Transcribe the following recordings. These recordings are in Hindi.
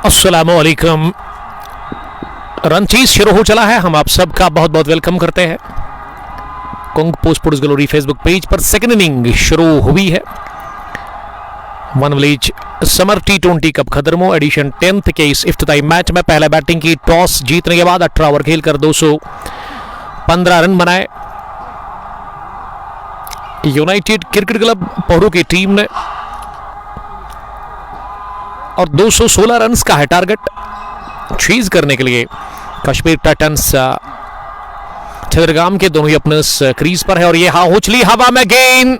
अस्सलामुअलैकुम। रन चेज शुरू हो चला है। हम आप सबका बहुत बहुत वेलकम करते हैं। Kung post sports gallery Facebook page पर सेकंड इनिंग शुरू हुई है। वन विलेज समर टी20 कप खतरमो एडिशन 10th के इस इफ्तिताई मैच में पहले बैटिंग की टॉस जीतने के बाद 18 ओवर खेलकर 215 रन बनाए यूनाइटेड क्रिकेट क्लब पोहरू की टीम ने, और 216 रन का है टारगेट चीज करने के लिए। कश्मीर टाइटंस चित्रगाम के दोनों ही ओपनर्स क्रीज पर है और ये उछली हवा में गेंद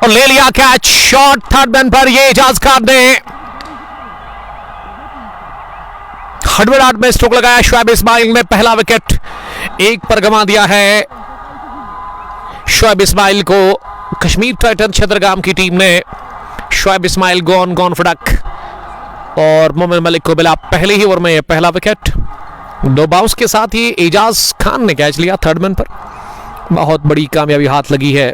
और ले लिया कैच। शॉट थर्ड मैन पर, ये एजाज खान ने हड़बड़ाहट में स्ट्रोक लगाया। शोएब इस्माइल ने पहला विकेट एक पर गंवा दिया है। शोएब इस्माइल को कश्मीर टाइटंस चित्रगाम की टीम ने शोएब इस्माइल गॉन फड़क और मोमिन मलिक को मिला पहले ही ओवर में पहला विकेट। 2 बाउंस के साथ ही एजाज खान ने कैच लिया थर्ड मैन पर। बहुत बड़ी कामयाबी हाथ लगी है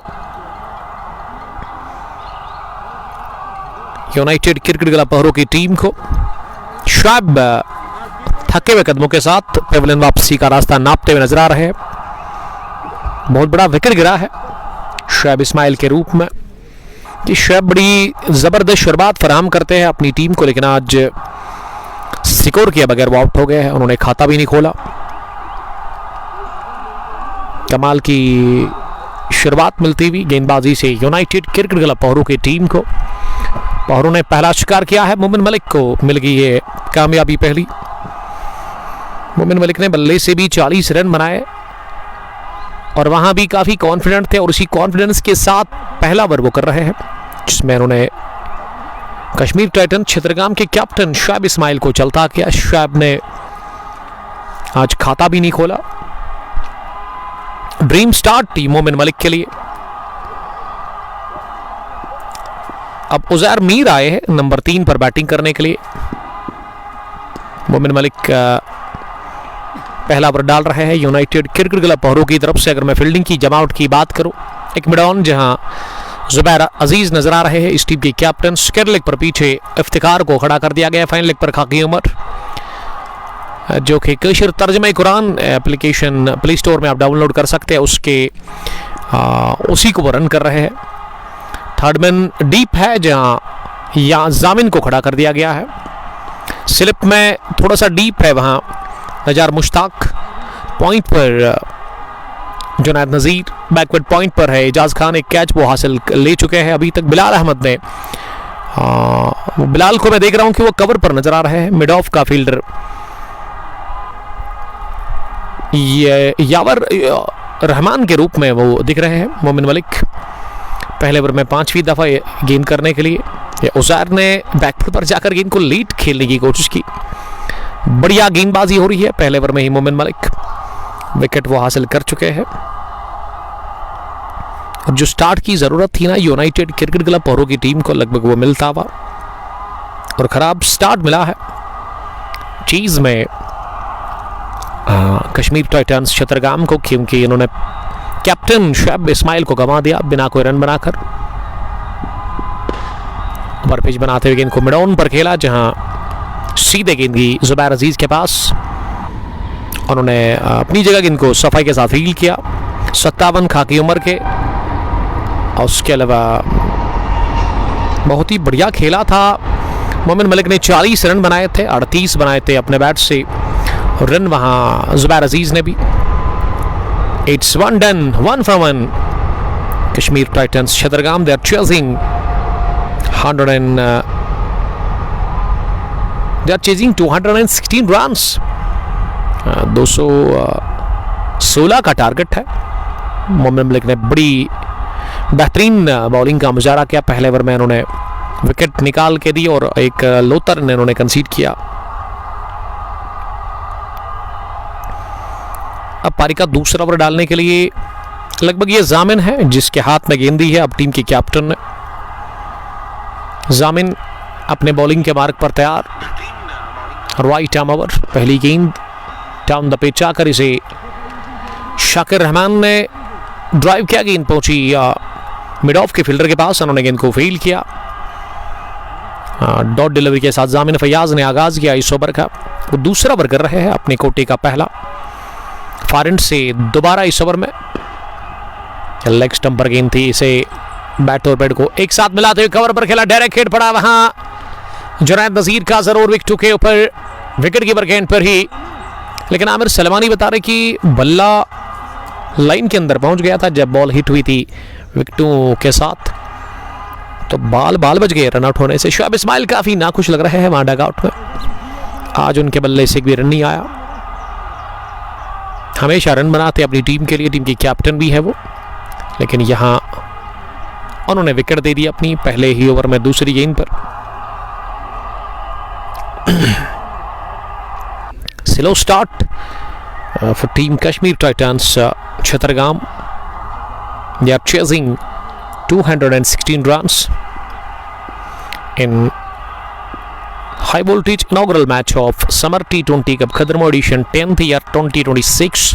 यूनाइटेड क्रिकेट क्लब पोहरू की टीम को। शोएब थके हुए कदमों के साथ पेविलियन वापसी का रास्ता नापते हुए नजर आ रहे हैं। बहुत बड़ा विकेट गिरा है शोएब इस्माइल के रूप में कि शोएब बड़ी जबरदस्त शुरुआत फराहम करते हैं अपनी टीम को, लेकिन आज स्कोर किए बगैर वो आउट हो गए हैं। उन्होंने खाता भी नहीं खोला। कमाल की शुरुआत मिलती हुई गेंदबाजी से यूनाइटेड क्रिकेट क्लब पोहरू की टीम को। पोहरू ने पहला शिकार किया है। मोमिन मलिक को मिल गई है कामयाबी पहली। मोमिन मलिक ने बल्ले से भी 40 रन बनाए और वहां भी काफी कॉन्फिडेंट थे और उसी कॉन्फिडेंस के साथ पहला ओवर वो कर रहे हैं जिसमें उन्होंने कश्मीर टाइटंस चित्रगाम के कैप्टन शोएब इस्माइल को चलता किया। शोएब ने आज खाता भी नहीं खोला। ड्रीम स्टार्ट थी मोमिन मलिक के लिए। अब उजैर मीर आए हैं नंबर 3 पर बैटिंग करने के लिए। मोमिन मलिक पहला ओवर डाल रहे हैं यूनाइटेड क्रिकेट क्लब पोहरू की तरफ से। अगर मैं फील्डिंग की जमावट की बात करूं, एक मिड ऑन जहां जुबैर अजीज नजर आ रहे हैं इस टीम के कैप्टन। स्क्वायर लेग पर पीछे इफ्तिखार को खड़ा कर दिया गया। फाइन लेग पर खाकी उमर, जो कि कशीर तर्जमा कुरान एप्लीकेशन प्ले स्टोर में आप डाउनलोड कर सकते हैं, उसी को वो रन कर रहे हैं। थर्ड मैन डीप है जहां या जामिन को खड़ा कर दिया गया है। स्लिप में थोड़ा सा डीप है, वहां नजार मुश्ताक पॉइंट पर, जुनैद नजीर बैकवर्ड पॉइंट पर है। एजाज खान एक कैच वो हासिल ले चुके हैं अभी तक। बिलाल अहमद ने, बिलाल को मैं देख रहा हूं कि वो कवर पर नजर आ रहे हैं। मिड ऑफ का फील्डर यावर रहमान के रूप में वो दिख रहे हैं। मोमिन मलिक पहले ओवर में 5वीं दफा गेंद करने के लिए। उजैर ने बैकफुट पर जाकर गेंद को लीड खेलने की कोशिश की। बढ़िया गेंदबाजी हो रही है। पहले ओवर में ही मोमिन मलिक विकेट वो हासिल कर चुके हैं। और जो स्टार्ट की जरूरत थी ना यूनाइटेड क्रिकेट क्लब पोहरू की टीम को, लगभग वो मिलता हुआ और खराब स्टार्ट मिला है चीज में कश्मीर टाइटंस चित्रगाम को, क्योंकि इन्होंने कैप्टन शोएब इस्माइल को गंवा दिया बिना कोई रन बनाकर। ओवर पिच बनाते हुए गेंद को मिड ऑन पर खेला जहां सीधे गेंद की जुबैर अजीज के पास। उन्होंने अपनी जगह गेंद को सफाई के साथ फील्ड किया। 57 खाकी उम्र के, और उसके अलावा बहुत ही बढ़िया खेला था। मोमिन मलिक ने 40 रन बनाए थे, 38 बनाए थे अपने बैट से। रन वहां जुबैर अजीज ने भी। It's 1 done, 1 from 1। Kashmir Titans Chitragam, they are chasing 216 runs. 216 का टारगेट है। मोमिन मलिक ने बड़ी बेहतरीन बॉलिंग का मुजाहरा किया। पहले ओवर में उन्होंने विकेट निकाल के दी और एक लोतर ने उन्होंने कंसीड किया। अब पारी का दूसरा ओवर डालने के लिए लगभग ये जामिन है जिसके हाथ में गेंद दी है अब टीम के कैप्टन ने। जामिन अपने बॉलिंग के मार्ग पर तैयार। राइट आर्म ओवर, पहली गेंद डाउन द पिच आकर इसे शाकिर रहमान ने ड्राइव किया। गेंद पहुंची मिड ऑफ के फील्डर के पास, उन्होंने गेंद को फील्ड किया डॉट डिलीवरी के साथ जामिन फयाज ने आगाज किया इस ओवर का। वो दूसरा ओवर कर रहे हैं अपने कोटे का पहला। फॉरेंट से दोबारा इस ओवर में लेग स्टंप पर गेंद थी, इसे बैट और पैड को एक साथ मिलाते हुए कवर पर खेला, डायरेक्ट हिट पड़ा वहां जुनैद नजीर का जरूर विकेट के ऊपर, विकेट कीपर गेंद पर ही। लेकिन आमिर सलमानी बता रहे कि बल्ला लाइन के अंदर पहुंच गया था जब बॉल हिट हुई थी विकेटों के साथ, तो बाल बच गए रन आउट होने से। शुएब इस्माइल काफी नाखुश लग रहे हैं वहां डग आउट में, आज उनके बल्ले से एक भी रन नहीं आया। हमेशा रन बनाते अपनी टीम के लिए, टीम की कैप्टन भी है वो, लेकिन यहां उन्होंने विकेट दे दी अपनी पहले ही ओवर में दूसरी गेंद पर। Slow start for team Kashmir Titans Chhatargam. They are chasing 216 runs in high voltage inaugural match of Summer T20 Cup Khadramo Edition 10th year 2026।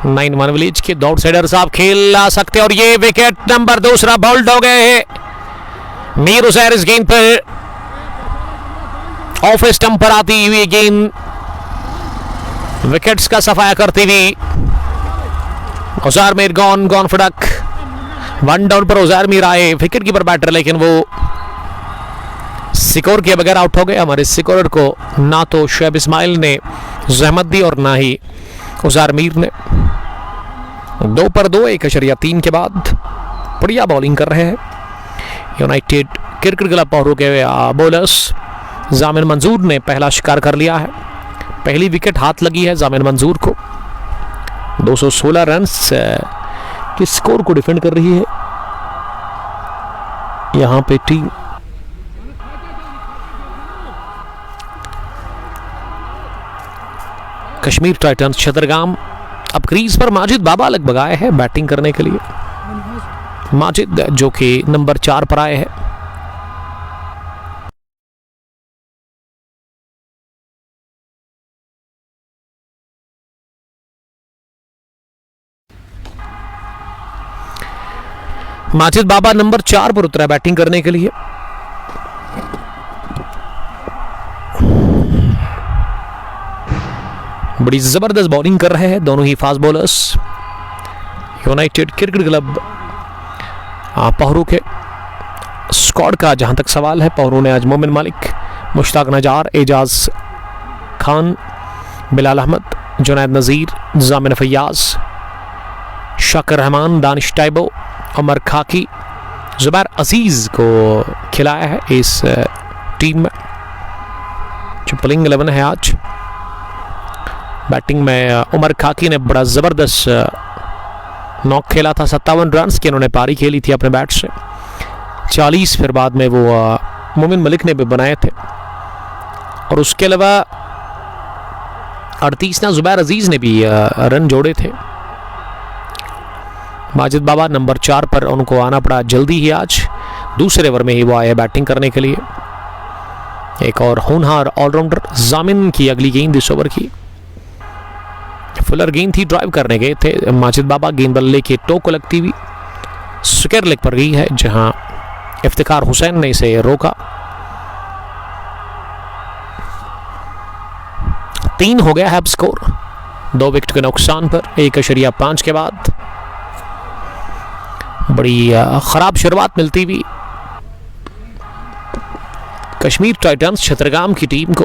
9-1 village के दौड़ साइडर साहब खेल ला सकते और ये विकेट नंबर दूसरा बोल्ड हो गए हैं। मीर उजैर इस गेंद पर ऑफ स्टंप पर आती हुई गेंद विकेट्स का सफाया करती हुई। उजैर मीर गॉन फड़क, वन डाउन पर उजैर मीर आए विकेट कीपर बैटर, लेकिन वो सिकोर के बगैर आउट हो गए। हमारे सिकोर को ना तो शुएब इस्माइल ने जहमत दी और ना ही उजैर मीर ने। 2 पर 2 1.3 के बाद बढ़िया बॉलिंग कर रहे हैं यूनाइटेड क्रिकेट क्लब पावरों के बॉलर्स। जामिन मंजूर ने पहला शिकार कर लिया है, पहली विकेट हाथ लगी है जामिन मंजूर को। 216 रन्स के स्कोर को डिफेंड कर रही है यहां पे टीम। कश्मीर टाइटंस छतरगाम। अब क्रीज पर माजिद बाबा लगभग आए हैं बैटिंग करने के लिए। माजिद जो कि नंबर 4 पर आए हैं। माजिद बाबा नंबर 4 पर उतरा बैटिंग करने के लिए। बड़ी जबरदस्त बॉलिंग कर रहे हैं दोनों ही fast bowlers United Cricket Club पावरों के। स्क्वाड का जहां तक सवाल है, पावरों ने आज मोमिन मलिक, मुश्ताक नजार, एजाज खान, बिलाल अहमद, जुनैद नजीर, जामिन फयाज, शाकिर रहमान, दानिश टाइबो, उमर खाकी, जुबैर अजीज को खिलाया है इस टीम में जो प्लेइंग 11 है आज। बैटिंग में उमर खाकी ने बड़ा जबरदस्त नॉक खेला था, 57 रन की उन्होंने पारी खेली थी अपने बैट से। 40 फिर बाद में वो मोमिन मलिक ने भी बनाए थे, और उसके अलावा 38 ना जुबैर अजीज ने भी रन जोड़े थे। माजिद बाबा नंबर 4 पर उनको आना पड़ा जल्दी ही आज, दूसरे ओवर में ही वो आए बैटिंग करने के लिए। एक और होनहार ऑलराउंडर जामिन की अगली गेंद इस ओवर की फुलर गेंद थी, ड्राइव करने गए थे माजिद बाबा, गेंद बल्ले के टो को लगती हुई स्क्वायर लेग पर गई है, जहां इफ्तिखार हुसैन ने इसे रोका। 3 हो गया है अब स्कोर, 2 विकेट के नुकसान पर 1.5 के बाद। बड़ी खराब शुरुआत मिलती हुई कश्मीर टाइटंस छतरगाम की टीम को।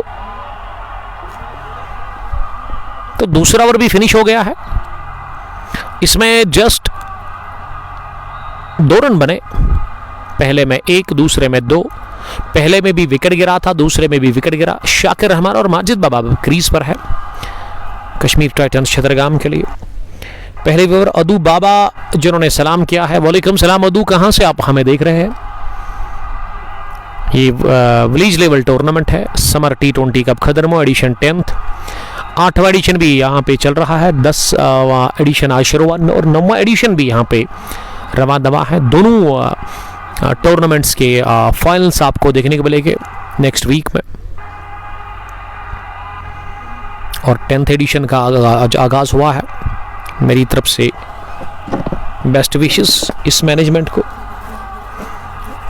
तो दूसरा ओवर भी फिनिश हो गया है, इसमें जस्ट 2 रन बने, पहले में 1, दूसरे में 2। पहले में भी विकेट गिरा था, दूसरे में भी विकेट गिरा। शाकिर रहमान और माजिद बाबा क्रीज पर है कश्मीर टाइटंस छतरगाम के लिए। पहले ओवर अदू बाबा जिन्होंने सलाम किया है, वालेकुम सलाम अदू, कहां से आप हमें देख रहे हैं? ये विलेज लेवल टूर्नामेंट है, summer T20 cup Khadarmo edition 10th, 8वां एडिशन भी यहाँ पे चल रहा है। 10वां एडिशन आज शुरू हुआ और 9वां एडिशन भी यहाँ पे रवा दवा है। दोनों टूर्नामेंट्स के फाइनल्स आपको देखने को मिलेंगे नेक्स्ट वीक में, और 10th एडिशन का आगाज हुआ है। मेरी तरफ से बेस्ट विशेस इस मैनेजमेंट को,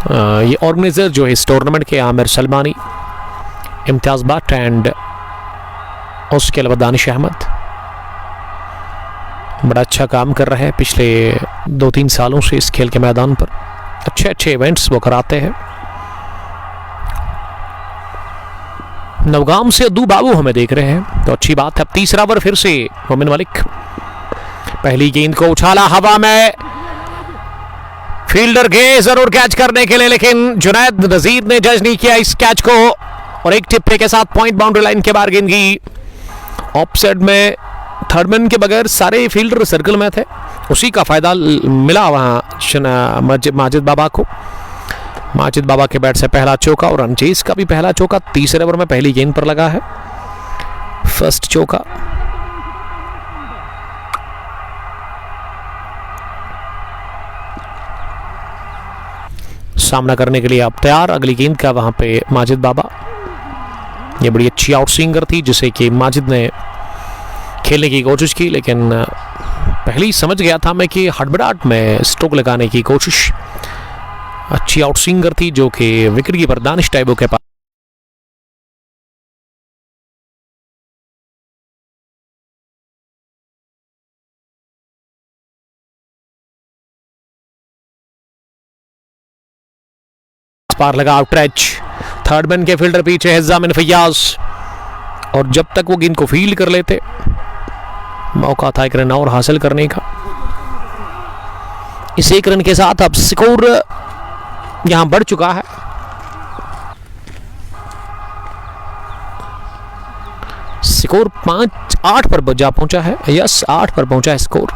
ये ऑर्गेनाइजर जो है इस टूर्नामेंट के आमिर सलमानी, इम्तियाज भट्ट एंड उसके अलावा दानिश अहमद बड़ा अच्छा काम कर रहे हैं पिछले 2-3 सालों से इस खेल के मैदान पर। अच्छे अच्छे इवेंट्स वो कराते हैं। नवगाम से अद्दू बाबू हमें देख रहे हैं तो अच्छी बात है। अब तीसरा ओवर फिर से मोमिन मलिक, पहली गेंद को उछाला हवा में, फील्डर गए जरूर कैच करने के लिए, लेकिन जुनैद नजीर ने जज नहीं किया इस कैच को और एक टिप्पे के साथ पॉइंट बाउंड्री लाइन के बाहर गेंद की। ऑफ साइड में थर्डमैन के बगैर सारे फील्डर सर्कल में थे, उसी का फायदा मिला वहां माजिद बाबा को। माजिद बाबा के बैट से पहला चौका और रंजीज का भी पहला चौका तीसरे ओवर में पहली गेंद पर लगा है, फर्स्ट चौका। सामना करने के लिए आप तैयार, अगली गेंद का वहां पे माजिद बाबा। ये बड़ी अच्छी आउट स्विंगर थी जिसे कि माजिद ने खेलने की कोशिश की, लेकिन पहले ही समझ गया था मैं कि हड़बड़ाहट में स्ट्रोक लगाने की कोशिश। अच्छी आउट स्विंगर थी जो कि विकेट कीपर दानिश टैबो के पास पार लगा आउट टच। थर्ड मैन के फील्डर पीछे है जामिन फैयाज और जब तक वो गेंद को फील्ड कर लेते मौका था एक रन और हासिल करने का। इस एक रन के साथ अब स्कोर यहां बढ़ चुका है। स्कोर 8 पर जा पहुंचा है। यस, 8 पर पहुंचा है स्कोर।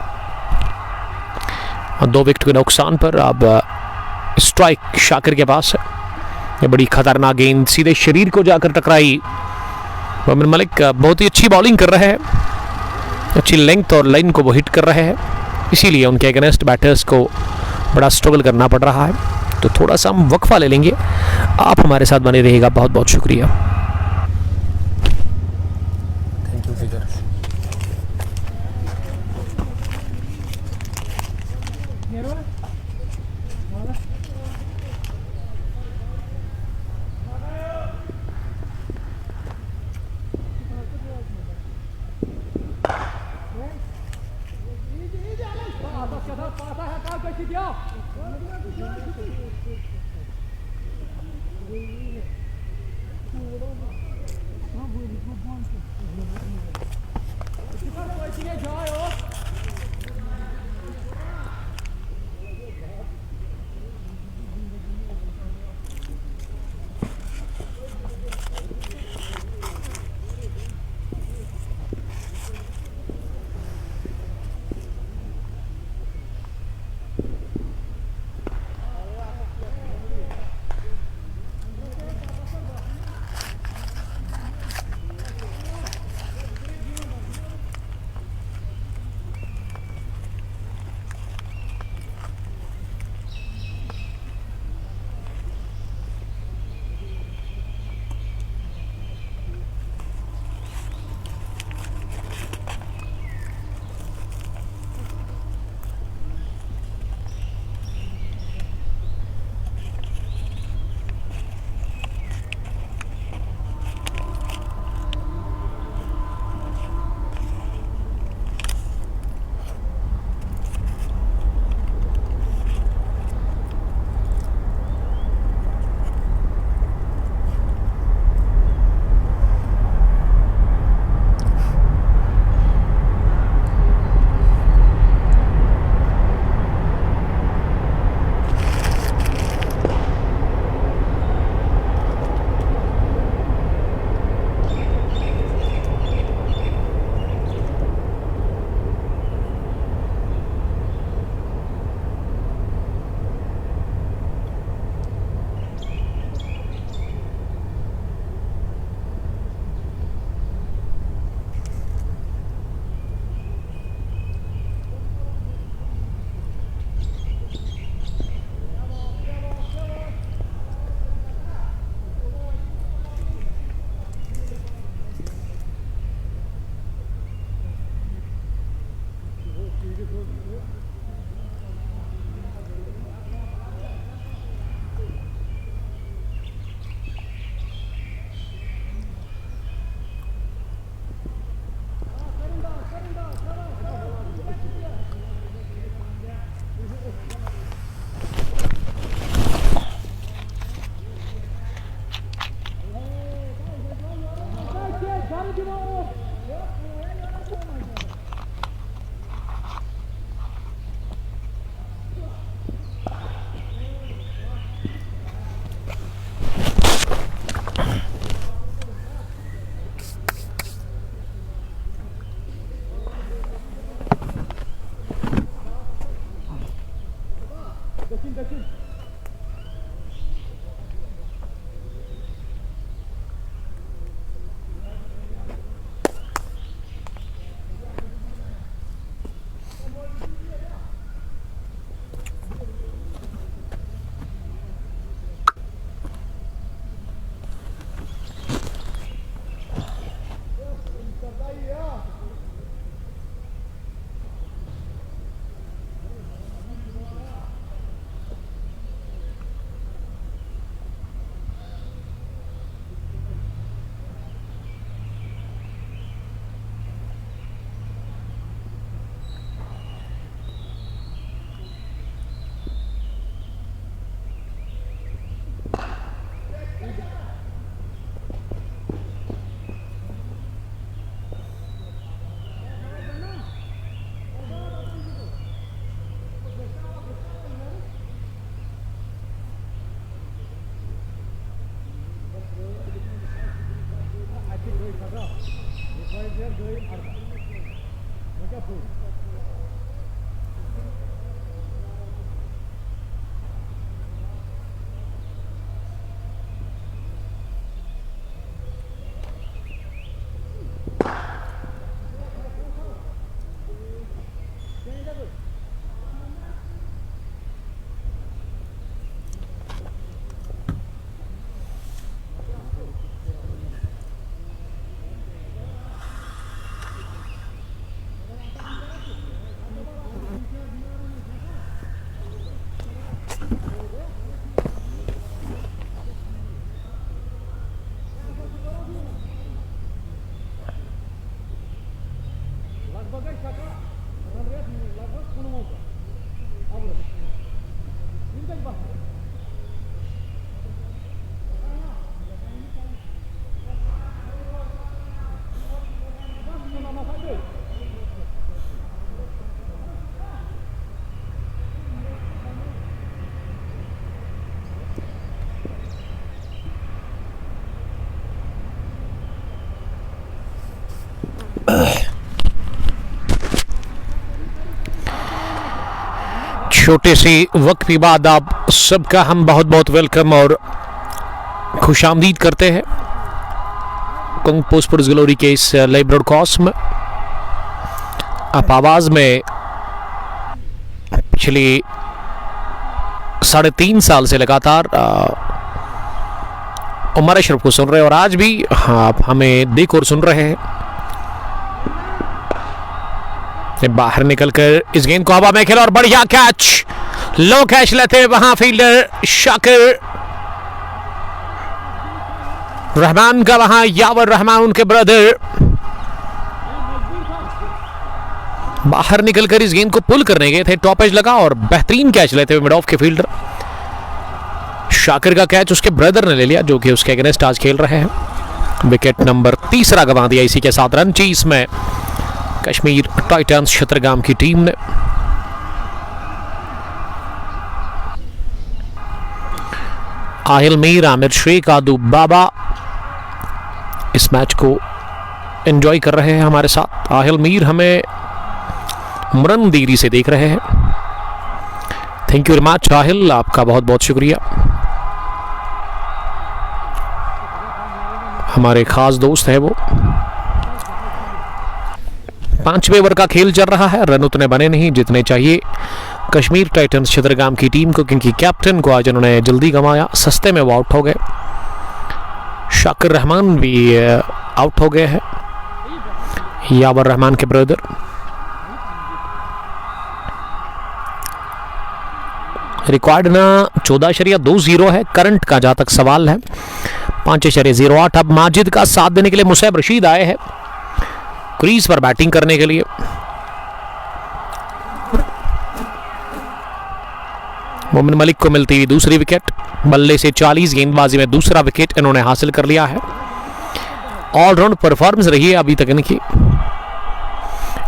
2 विकेट के नुकसान पर अब स्ट्राइक शाकिर के पास है। ये बड़ी खतरनाक गेंद सीधे शरीर को जाकर टकराई। मोमिन मलिक बहुत ही अच्छी बॉलिंग कर रहे हैं, अच्छी लेंथ और लाइन को वो हिट कर रहे हैं, इसीलिए उनके अगेंस्ट बैटर्स को बड़ा स्ट्रगल करना पड़ रहा है। तो थोड़ा सा हम वक्फा ले लेंगे, आप हमारे साथ बने रहिएगा। बहुत बहुत शुक्रिया। Thank you figure. छोटे से वक्त के बाद आप सबका हम बहुत बहुत वेलकम और खुशामदीद करते हैं कंग पो स्पोर्ट्स ग्लोरी के इस लाइव ब्रॉडकास्ट में। आप आवाज़ में पिछले 3.5 साल से लगातार उमर अशरफ को सुन रहे हैं और आज भी आप हमें देख और सुन रहे हैं। बाहर निकलकर इस गेंद को हवा में खेला और बढ़िया कैच, लो कैच लेते वहां फील्डर शाकिर रहमान का, वहां यावर रहमान उनके ब्रदर बाहर निकलकर इस गेंद को पुल करने गए थे। टॉप एज लगा और बेहतरीन कैच लेते हुए मिड ऑफ के फील्डर शाकिर का कैच उसके ब्रदर ने ले लिया जो कि उसके अगेंस्ट आज खेल रहे हैं। विकेट नंबर 3 गंवा दिया। इसी के साथ रन चीज में कश्मीर टाइटंस छतरगाम की टीम ने। आहिल मीर, आमिर शेख, आदू बाबा इस मैच को एंजॉय कर रहे हैं हमारे साथ। आहिल मीर हमें मुरन देरी से देख रहे हैं। Thank you very much Aahil, आपका बहुत बहुत शुक्रिया। हमारे खास दोस्त है वो। 5वें ओवर का खेल चल रहा है। रन उतने बने नहीं जितने चाहिए कश्मीर टाइटंस छतरगाम की टीम को, क्योंकि कैप्टन को आज उन्होंने जल्दी गंवाया। सस्ते में वो आउट हो गए। शाकिर रहमान भी आउट हो गए हैं, यावर रहमान के ब्रदर। रिकॉर्ड ना 14.20 है करंट का, जहां तक सवाल है 5.08। अब माजिद का साथ देने के लिए मुसैब रशीद आए हैं क्रीज पर बैटिंग करने के लिए। मोमिन मलिक को मिलती हुई दूसरी विकेट। बल्ले से 40 गेंदबाजी में दूसरा विकेट इन्होंने हासिल कर लिया है। ऑलराउंड परफॉर्मेंस रही है अभी तक इनकी।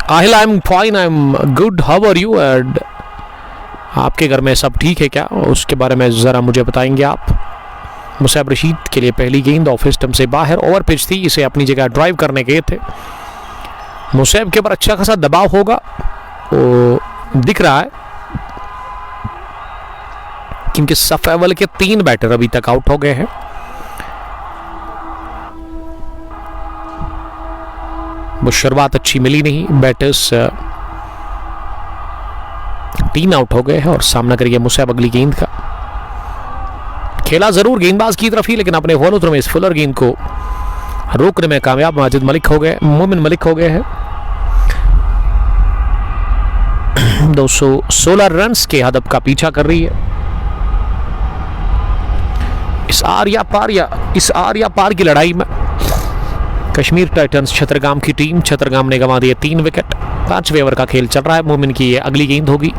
Aahil, I am fine, I am good, how are you? And आपके घर में सब ठीक है क्या? उसके बारे में ज़रा मुझे बताएंगे आप। मुसैब रशीद के लिए पहली गेंद ऑफ स्टंप से बाहर। ओवर पिच थी, इसे अपनी जगह ड्राइव करने गए थे। मुसैब के ऊपर अच्छा खासा दबाव होगा वो दिख रहा है। क्योंकि सफे अव्वल के 3 बैटर अभी तक आउट हो गए हैं। वो शुरुआत अच्छी मिली नहीं, बैटर्स 3 आउट हो गए हैं और सामना करिए मुसैब अगली गेंद का। खेला जरूर गेंदबाज की तरफ ही, लेकिन अपने फॉलो थ्रू में इस फुलर गेंद को रोकने में कामयाब माजिद मलिक हो गए, मोमिन मलिक हो गए हैं। 216 रन्स के हदफ का पीछा कर रही है इस आर या पार की लड़ाई में कश्मीर टाइटंस छतरगाम की टीम। छतरगाम ने गंवा दिए 3 विकेट। 5वें ओवर का खेल चल रहा है। मोमिन की ये अगली गेंद होगी।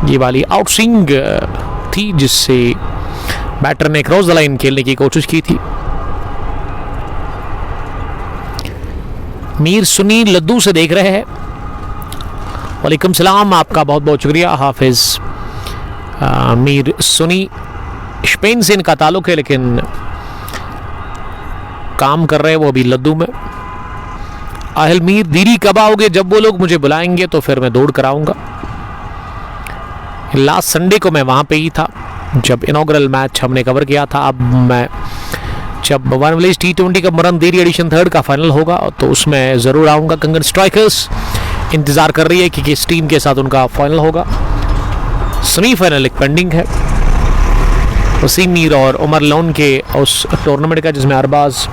ये वाली आउट स्विंग थी जिससे बैटर ने क्रॉस द लाइन खेलने की कोशिश की थी। मीर सुनी लद्दू से देख रहे हैं। वालेकुम सलाम, आपका बहुत बहुत शुक्रिया हाफिज मीर सुनी। स्पेन से इनका ताल्लुक है लेकिन काम कर रहे हैं वो अभी लद्दू में। आहल मीर दीरी कब आओगे? जब वो लोग मुझे बुलाएंगे तो फिर मैं दौड़ कर आऊंगा। लास्ट संडे को मैं वहां पे ही था जब इनॉग्रल मैच हमने कवर किया था। अब मैं जब वन विलेज T20 का मरन देरी एडिशन 3rd का फाइनल होगा तो उसमें जरूर आऊंगा। कंगन स्ट्राइकर्स इंतजार कर रही है कि किस टीम के साथ उनका फाइनल होगा। सेमीफाइनल एक पेंडिंग है वसीम मीर और उमर लोन के उस टूर्नामेंट का, जिसमें अरबाज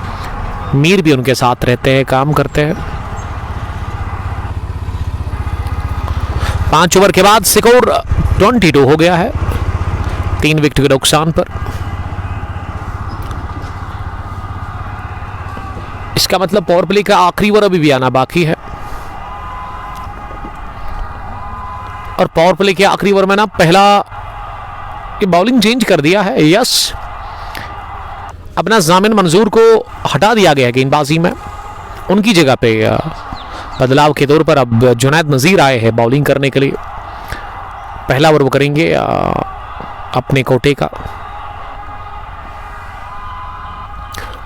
मीर भी उनके साथ रहते हैं, काम करते हैं। 5 ओवर के बाद स्कोर 22 हो गया है 3 विकेट के नुकसान पर। इसका मतलब पावर प्ले का आखिरी ओवर अभी भी आना बाकी है और पावर प्ले के आखिरी ओवर में ना पहला बॉलिंग चेंज कर दिया है। यस, अपना जामिन मंजूर को हटा दिया गया गेंदबाजी में। उनकी जगह पे बदलाव के तौर पर अब जुनैद नज़ीर आए हैं बॉलिंग करने के लिए। पहला ओवर वो करेंगे अपने कोटे का।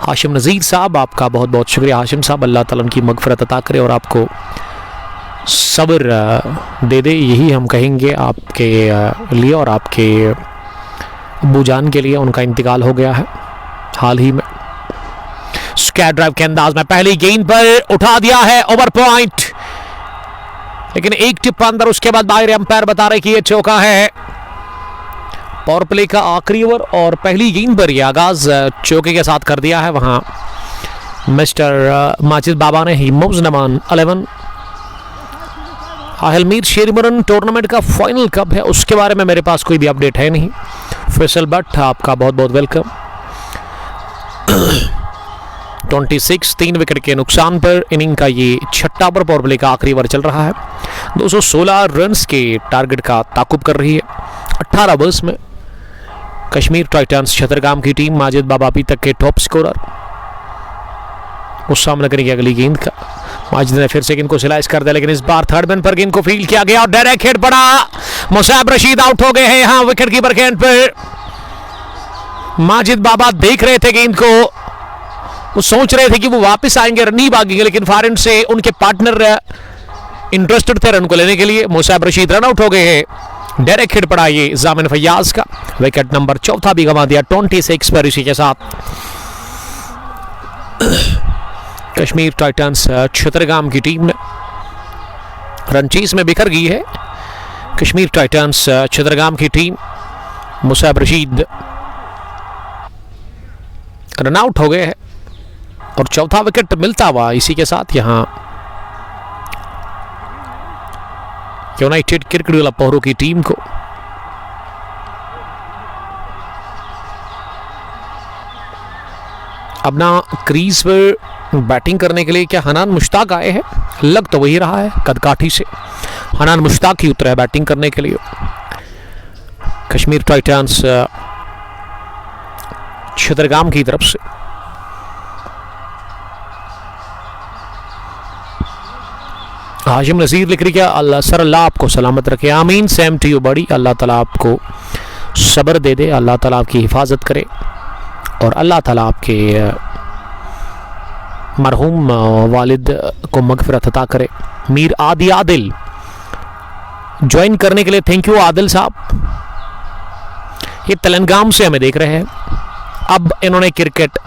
हाशिम नज़ीर साहब, आपका बहुत बहुत शुक्रिया हाशिम साहब। अल्लाह ताला उनकी मगफरत अता करे और आपको सब्र दे दे, यही हम कहेंगे आपके लिए और आपके अब्बू जान के लिए। उनका इंतकाल हो गया है हाल ही में। स्क्वायर ड्राइव के अंदाज में पहली गेंद पर उठा दिया है ओवर पॉइंट, लेकिन एक टिप अंदर। उसके बाद बाहर अंपायर बता रहे कि यह चौका है। पावर प्ले का आखिरी ओवर और पहली गेंद पर यह आगाज चौके के साथ कर दिया है वहां मिस्टर माजिद बाबा ने ही। Moves number 11। Aahal Mir Shermaran tournament का फाइनल कब है उसके बारे में मेरे पास कोई भी अपडेट है नहीं। फैसल भट्ट, आपका बहुत बहुत वेलकम। 26 3 विकेट के नुकसान पर इनिंग का ये 6ठा ओवर पावर प्ले का आखिरी ओवर चल रहा है। 216 रन्स के टारगेट का ताकुब कर रही है 18 ओवर्स में कश्मीर टाइटंस छतरगाम की टीम। माजिद बाबा अभी तक के टॉप स्कोरर। उस सामने करेंगे अगली गेंद का। माजिद ने फिर से गेंद को स्लाइस कर दिया, लेकिन इस बार थर्ड मैन पर गेंद को फील्ड किया गया और डायरेक्ट हिट पड़ा। मुसैब रशीद आउट हो गए हैं यहां विकेट कीपर के एंड पर। माजिद बाबा देख रहे थे गेंद को, वो सोच रहे थे कि वो वापस आएंगे, रन नहीं भागेंगे, लेकिन फार एंड से उनके पार्टनर इंटरेस्टेड थे रन को लेने के लिए। मुसैब रशीद रन आउट हो गए हैं। डायरेक्ट हिट पड़ा ये जामिन फैयाज का। विकेट नंबर 4 भी गंवा दिया 26 पर। इसी के साथ कश्मीर टाइटंस छतरगाम की टीम ने रनचेज में बिखर गई है। कश्मीर टाइटंस छतरगाम की team. Musayyib Rashid run out हो गए हैं और 4था विकेट मिलता हुआ इसी के साथ यहां यूनाइटेड क्रिकेट क्लब पहरो की टीम को अपना क्रीज पर बैटिंग करने के लिए क्या हनान मुश्ताक आए हैं? लग तो वही रहा है कदकाठी से हनान मुश्ताक ही उतरे बैटिंग करने के लिए। कश्मीर टाइटंस छतरगाम की तरफ से हाशिम नज़ीर लिख रही है अल्लाह सर अल्लाह आपको सलामत रखे। आमीन। सेम टू यू बड़ी। अल्लाह ताला आपको सब्र दे दे, अल्लाह ताला आपकी हिफाजत करे और अल्लाह ताला आपके मरहूम वालिद को मगफिरत अता करे। मीर आदिल ज्वाइन करने के लिए थैंक यू आदिल साहब। ये तेलंगाम से हमें देख रहे हैं। अब इन्होंने क्रिकेट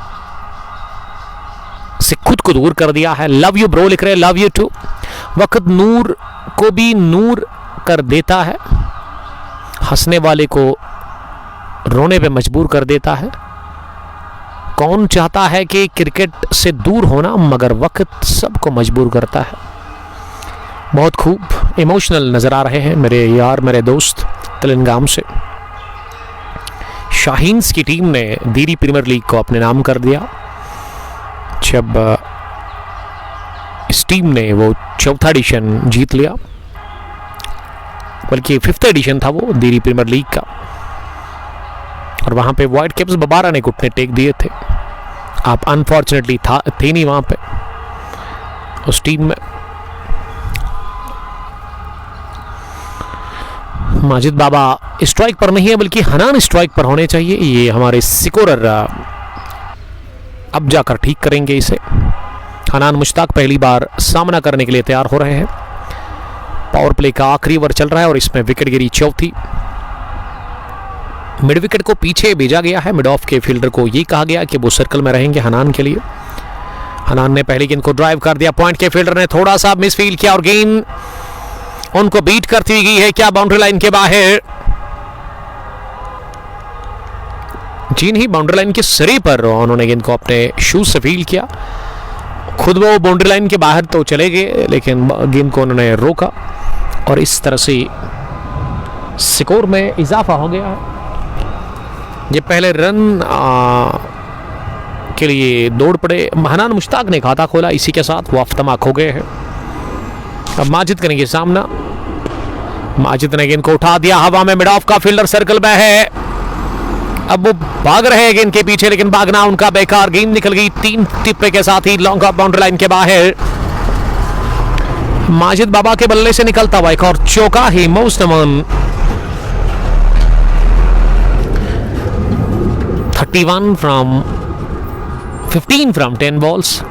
से खुद को दूर कर दिया है। लव यू ब्रो लिख रहे हैं, लव यू टू। वक्त नूर को भी नूर कर देता है, हंसने वाले को रोने पे मजबूर कर देता है। कौन चाहता है कि क्रिकेट से दूर होना, मगर वक्त सबको मजबूर करता है। बहुत खूब इमोशनल नजर आ रहे हैं मेरे यार, मेरे दोस्त तेलंगाम से। शाहीन्स की टीम ने दिल्ली प्रीमियर लीग को अपने नाम कर दिया जब इस टीम ने वो चौथा एडिशन जीत लिया, बल्कि 5th एडिशन था वो दिल्ली प्रीमियर लीग का। और वहां पे व्हाइट कैप्स बबारा ने घुटने टेक दिए थे। आप अनफॉर्चुनेटली थे नहीं वहां पे उस टीम में। माजिद बाबा स्ट्राइक पर नहीं है, बल्कि हनान स्ट्राइक पर होने चाहिए। ये हमारे स्कोरर अब जाकर ठीक करेंगे इसे। हनान मुश्ताक पहली बार सामना करने के लिए तैयार हो रहे हैं। पावर प्ले का आखिरी ओवर चल रहा है और इसमें विकेट गिरी चौथी। मिड विकेट को पीछे भेजा गया है। मिड ऑफ के फील्डर को ये कहा गया कि वो सर्कल में रहेंगे हनान के लिए। हनान ने पहली गेंद को ड्राइव कर दिया। पॉइंट के फील्डर ने थोड़ा सा मिसफील्ड किया और गेंद उनको बीट करती हुई गई है क्या बाउंड्री लाइन के बाहर। जी नहीं, बाउंड्री लाइन के सिरे पर उन्होंने गेंद को अपने शूज से फील्ड किया। खुद वो बाउंड्री लाइन के बाहर तो चले गए, लेकिन गेंद को उन्होंने रोका और इस तरह से स्कोर में इजाफा हो गया है। ये पहले रन के लिए दौड़ पड़े। हनान मुश्ताक ने खाता खोला, इसी के साथ वो अफ्तमाक हो गए हैं। अब माजिद करेंगे सामना। माजिद ने गेंद को उठा दिया हवा में। मिड ऑफ का फील्डर सर्कल में है। अब वो भाग रहे हैं गेंद के पीछे, लेकिन भागना उनका बेकार। गेंद निकल गई 3 टिप्पे के साथ ही लॉन्ग ऑफ बाउंड्री लाइन के बाहर। माजिद बाबा के बल्ले से निकलता हुआ एक और चौका ही मोस्ट Aman. 31 from 15 from 10 balls.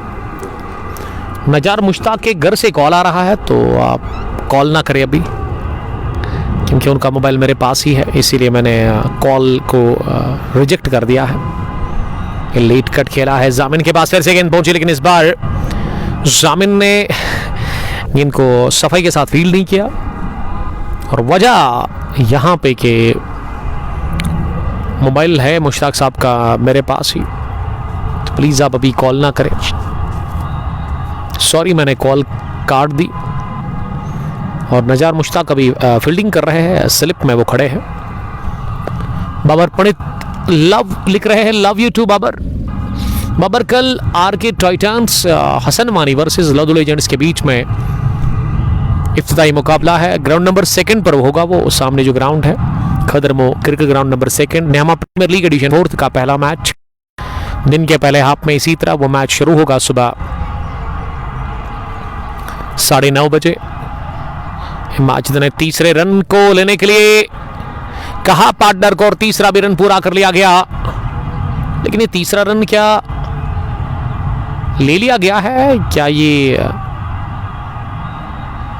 Nazar Mushtaq के घर से कॉल आ रहा है, तो आप कॉल ना करें अभी, क्योंकि उनका मोबाइल मेरे पास ही है, इसीलिए मैंने कॉल को रिजेक्ट कर दिया है। ये लेट कट खेला है। जामिन के पास फिर से गेंद पहुंची, लेकिन इस बार जामिन ने गेंद को सफाई के साथ फील्ड नहीं किया। और वजह यहाँ पे कि मोबाइल है मुश्ताक साहब का मेरे पास ही, तो प्लीज़ आप अभी कॉल ना करें। सॉरी, मैंने कॉल काट दी। और नजार मुश्ताक अभी फील्डिंग कर रहे हैं, स्लिप में वो खड़े हैं। बाबर पंडित लव लिख रहे हैं, love you too Babar. Babar कल आरके टाइटंस हसन मानी वर्सेस लदू लेजेंड्स के बीच में इफ्तिताई मुकाबला है। ग्राउंड नंबर 2 पर होगा वो, सामने जो ग्राउंड है Khadarmo cricket ground number 2, Nyama premier league edition 4 का पहला मैच। दिन के पहले हाफ में इसी तरह वो मैच शुरू होगा सुबह 9:30 बजे। माजिद ने तीसरे रन को लेने के लिए कहा पार्टनर को, और तीसरा भी रन पूरा कर लिया गया। लेकिन ये तीसरा रन क्या ले लिया गया है? क्या ये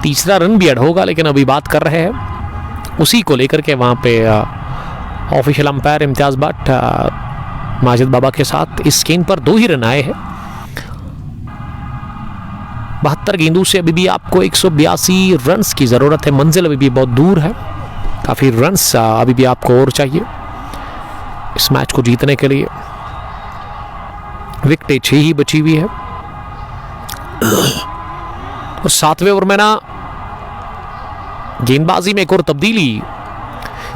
तीसरा रन भी ऐड होगा? लेकिन अभी बात कर रहे हैं उसी को लेकर के। वहां पे ऑफिशियल अंपायर इम्तियाज भट्ट माजिद बाबा के साथ इस गेंद पर 2 ही रन आए हैं। 72 गेंदों से अभी भी आपको 182 रन्स की जरूरत है। मंजिल अभी भी बहुत दूर है, काफी रन्स अभी भी आपको और चाहिए इस मैच को जीतने के लिए। विकेटें 6 ही बची हुई है। और 7वें ओवर में ना गेंदबाजी में एक और तब्दीली,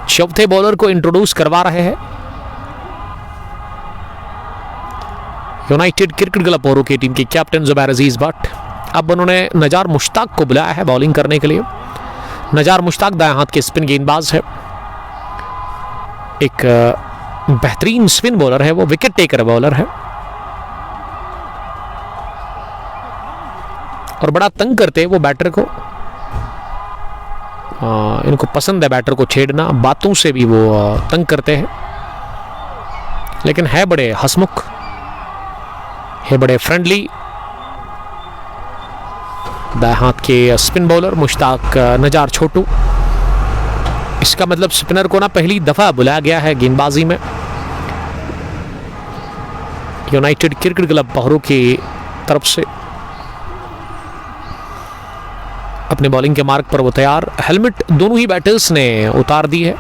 चौथे बॉलर को इंट्रोड्यूस करवा रहे हैं यूनाइटेड क्रिकेट क्लब पोरो की टीम के कैप्टन जुबैर अजीज भट्ट। अब उन्होंने नजार मुश्ताक को बुलाया है बॉलिंग करने के लिए। नजार मुश्ताक दाएं हाथ के स्पिन गेंदबाज है, एक बेहतरीन स्पिन बॉलर है, वो विकेट टेकर बॉलर है और बड़ा तंग करते हैं वो बैटर को। इनको पसंद है बैटर को छेड़ना, बातों से भी वो तंग करते हैं, लेकिन है बड़े हंसमुख, है बड़े फ्रेंडली। दाएं हाथ के स्पिन बॉलर मुश्ताक नजार छोटू। इसका मतलब स्पिनर को ना पहली दफा बुलाया गया है गेंदबाजी में यूनाइटेड क्रिकेट क्लब पहरो की तरफ से। अपने बॉलिंग के मार्ग पर वो तैयार। हेलमेट दोनों ही बैटर्स ने उतार दी है।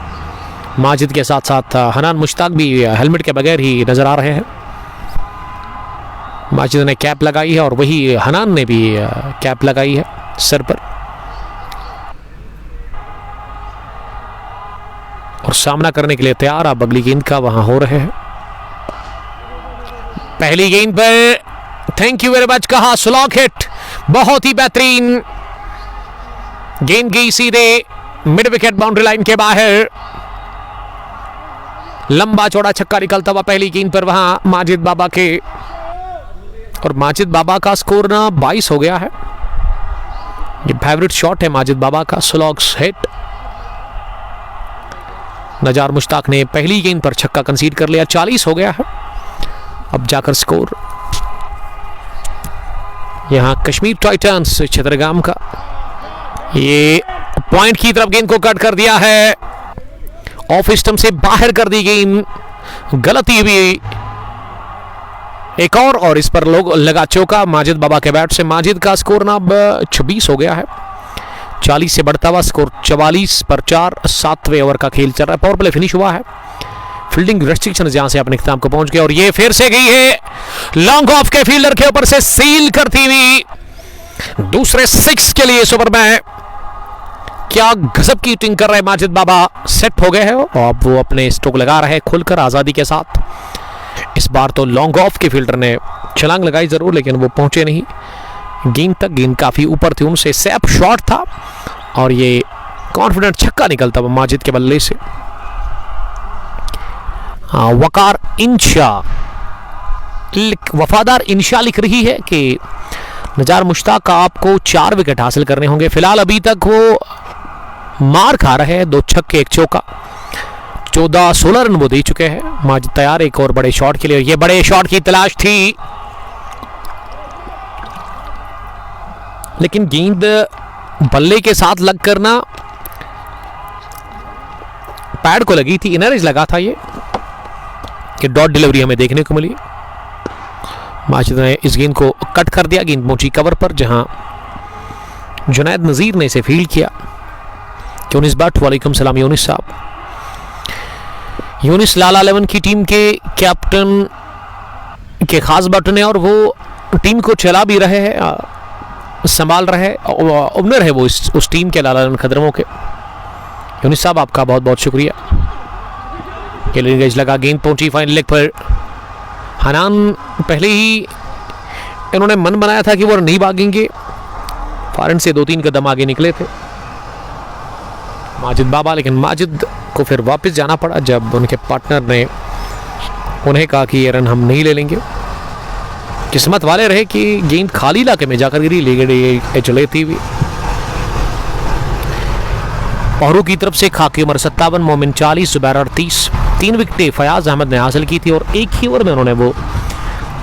माजिद के साथ साथ हनान मुश्ताक भी हेलमेट के बगैर ही नजर आ रहे हैं। माजिद ने कैप लगाई है और वही हनान ने भी कैप लगाई है सर पर, और सामना करने के लिए तैयार। अब अगली गेंद का वहां हो रहे हैं। पहली गेंद पर थैंक यू वेरी मच कहा, स्लॉग हिट, बहुत ही बेहतरीन गेंद गई सीधे मिड विकेट बाउंड्री लाइन के बाहर। लंबा चौड़ा छक्का निकलता हुआ पहली गेंद पर वहां माजिद बाबा के, और माजिद बाबा का स्कोर ना 22 हो गया है। ये फेवरेट शॉट है माजिद बाबा का, स्लॉग्स हिट। नजार मुश्ताक ने पहली गेंद पर छक्का कंसीड कर लिया, 40 हो गया है अब जाकर स्कोर। यहां कश्मीर टाइटंस चित्रगाम का, ये पॉइंट की तरफ गेंद को कट कर दिया है, ऑफ स्टंप से बाहर कर दी गेंद, गलती हुई एक और इस पर लोग लगा चौका माजिद बाबा के बैट से। माजिद का स्कोर ना अब 26 हो गया है, 40 से बढ़ता हुआ स्कोर 44 पर 4। 7वें ओवर का खेल चल रहा है, पावर प्ले फिनिश हुआ है। फील्डिंग रेस्ट्रिक्शन यहां से अपने खिताब को पहुंच गए, और ये फिर से गई है लॉन्ग ऑफ के फील्डर के ऊपर से सील करती हुई दूसरे 6 के लिए इस ओवर में। क्या गजब की हिटिंग कर रहे हैं माजिद बाबा, सेट हो गए हैं और अब वो अपने स्ट्रोक लगा रहे हैं खुलकर आजादी के साथ। इस बार तो लॉन्ग ऑफ के फील्डर ने छलांग लगाई जरूर, लेकिन वो पहुंचे नहीं गेंद तक। गेंद काफी ऊपर थी उनसे, सेफ शॉट था और ये कॉन्फिडेंट छक्का निकलता माजिद के बल्ले से। वकार इंशा, वफादार इंशा लिख रही है कि नजार मुश्ताक का आपको 4 विकेट हासिल करने होंगे। फिलहाल अभी तक वो मार खा रहे हैं, 2 छक्के 1 चौका, 14-16 रन वो दे चुके हैं। माजिद तैयार एक और बड़े शॉट के लिए, ये बड़े शॉट की तलाश थी, लेकिन गेंद बल्ले के साथ लग करना पैड को लगी थी, इनर एज लगा था ये, कि डॉट डिलीवरी हमें देखने को मिली। माजिद ने इस गेंद को कट कर दिया, गेंद पहुंची कवर पर, जहां जुनैद नजीर ने इसे फील्ड किया। यूनिस भट्ट, वालेकुम सलाम यूनिस साहब। यूनिस लाला 11 की टीम के कैप्टन के खास बटन है और वो टीम को चला भी रहे हैं, संभाल रहे, ओपनर है वो उस टीम के लाला 11 खदरमों के। यूनिस साहब आपका बहुत बहुत शुक्रिया। लगा, गेंद पहुंची फाइनल लेग पर। हनान पहले ही इन्होंने मन बनाया था कि वो नहीं भागेंगे, फॉरन से 2-3 कदम आगे निकले थे माजिद बाबा, लेकिन माजिद को फिर वापस जाना पड़ा जब उनके पार्टनर ने उन्हें कहा कि ये रन हम नहीं ले लेंगे। किस्मत वाले रहे कि गेंद खाली इलाके में जाकर गिरी, ले गई चलेती हुई। पहरू की तरफ से खाकी उमर 57, मोमिन 40, जुबैर 38। 3 विकेटें फयाज अहमद ने हासिल की थी और एक ही ओवर में उन्होंने वो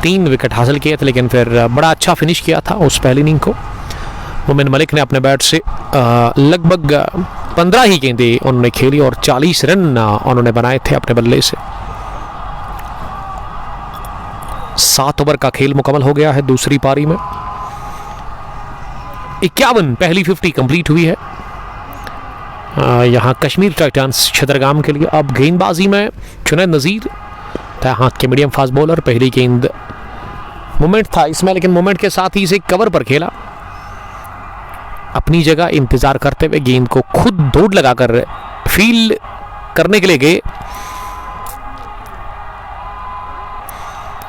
3 विकेट हासिल किए थे, लेकिन फिर बड़ा अच्छा फिनिश किया था उस पहली इनिंग को। मोमिन मलिक ने अपने बैट से लगभग 15 ही गेंदें उन्होंने खेली और 40 रन उन्होंने बनाए थे अपने बल्ले से। 7 ओवर का खेल मुकम्मल हो गया है दूसरी पारी में। 51 पहली 50 कंप्लीट हुई है यहाँ कश्मीर टाइटंस छिदरगाम के लिए। अब गेंदबाजी में जुनैद नजीर हाथ के मीडियम फास्ट बॉलर, पहली गेंद मोमेंट था इसमें, लेकिन मोमेंट के साथ ही इसे कवर पर खेला, अपनी जगह इंतजार करते हुए गेंद को खुद दौड़ लगाकर फील्ड करने के लिए गए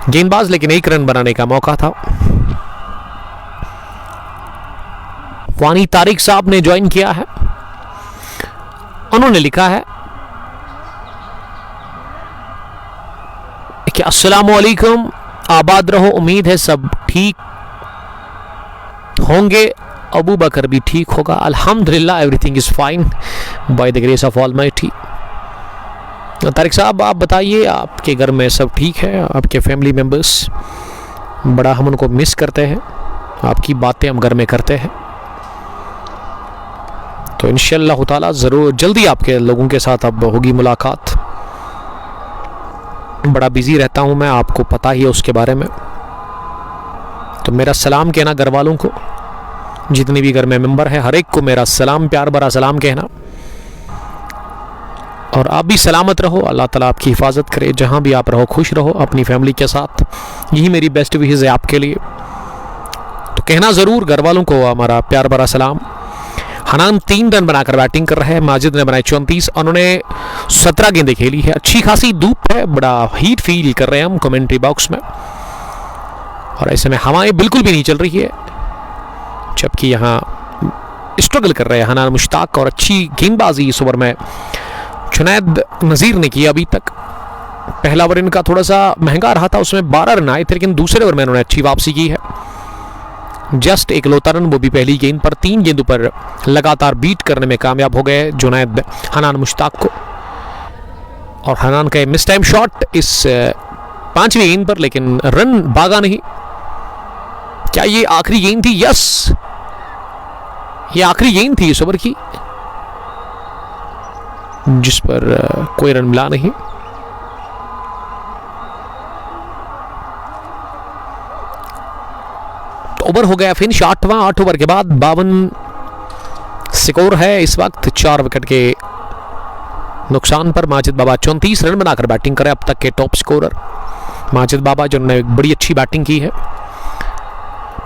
गेंदबाज, लेकिन 1 रन बनाने का मौका था। वानी तारिक साहब ने ज्वाइन किया है, उन्होंने लिखा है कि अस्सलाम वालेकुम, आबाद रहो, उम्मीद है सब ठीक होंगे, अबू बकर भी ठीक होगा, अल्हम्दुलिल्लाह everything is fine by the grace of almighty. Tariq साहब आप बताइए, आपके घर में सब ठीक है, आपके फैमिली मेंबर्स? बड़ा हम उनको मिस करते हैं, आपकी बातें हम घर में करते हैं। तो इंशाअल्लाह ताला ज़रूर जल्दी आपके लोगों के साथ अब होगी मुलाकात। बड़ा बिजी रहता हूँ मैं, आपको पता ही है उसके बारे में। तो मेरा सलाम कहना घर वालों को, जितने भी घर में मेंबर है हर एक को मेरा सलाम, प्यार भरा सलाम कहना। और आप भी सलामत रहो, अल्लाह ताला आपकी हिफाजत करे, जहाँ भी आप रहो खुश रहो अपनी फैमिली के साथ। यही मेरी बेस्ट विशेज़ है आपके लिए। तो कहना ज़रूर घर वालों को हमारा प्यार भरा सलाम। हनान 3 रन बनाकर बैटिंग कर रहे हैं, माजिद ने बनाए 34। उन्होंने 17 गेंदें खेली है। अच्छी खासी धूप है, बड़ा हीट फील कर रहे हैं हम कमेंट्री बॉक्स में। और ऐसे में हवाएं बिल्कुल भी नहीं चल रही है, जबकि यहाँ स्ट्रगल कर रहे हैं हनान मुश्ताक। और अच्छी गेंदबाजी इस ओवर में जुनैद नज़ीर ने की अभी तक। पहला ओवर इनका थोड़ा सा महंगा रहा था, उसमें 12 रन आए थे, लेकिन दूसरे ओवर में इन्होंने अच्छी वापसी की है। जस्ट एक लौता रन, वो भी पहली गेंद पर। 3 गेंदों पर लगातार बीट करने में कामयाब हो गए जुनैद हनान मुश्ताक को। और हनान का मिस टाइम शॉट इस 5वीं गेंद पर, लेकिन रन भागा नहीं। क्या ये आखिरी गेंद थी? यस, ये आखिरी गेंद थी इस ओवर की, जिस पर कोई रन मिला नहीं। ओवर हो गया फिनिश 8वां। 8 ओवर के बाद 52 स्कोर है इस वक्त। 4 विकेट के नुकसान पर माजिद बाबा 34 रन बनाकर बैटिंग करे, अब तक के टॉप स्कोरर माजिद बाबा, जिन्होंने बड़ी अच्छी बैटिंग की है।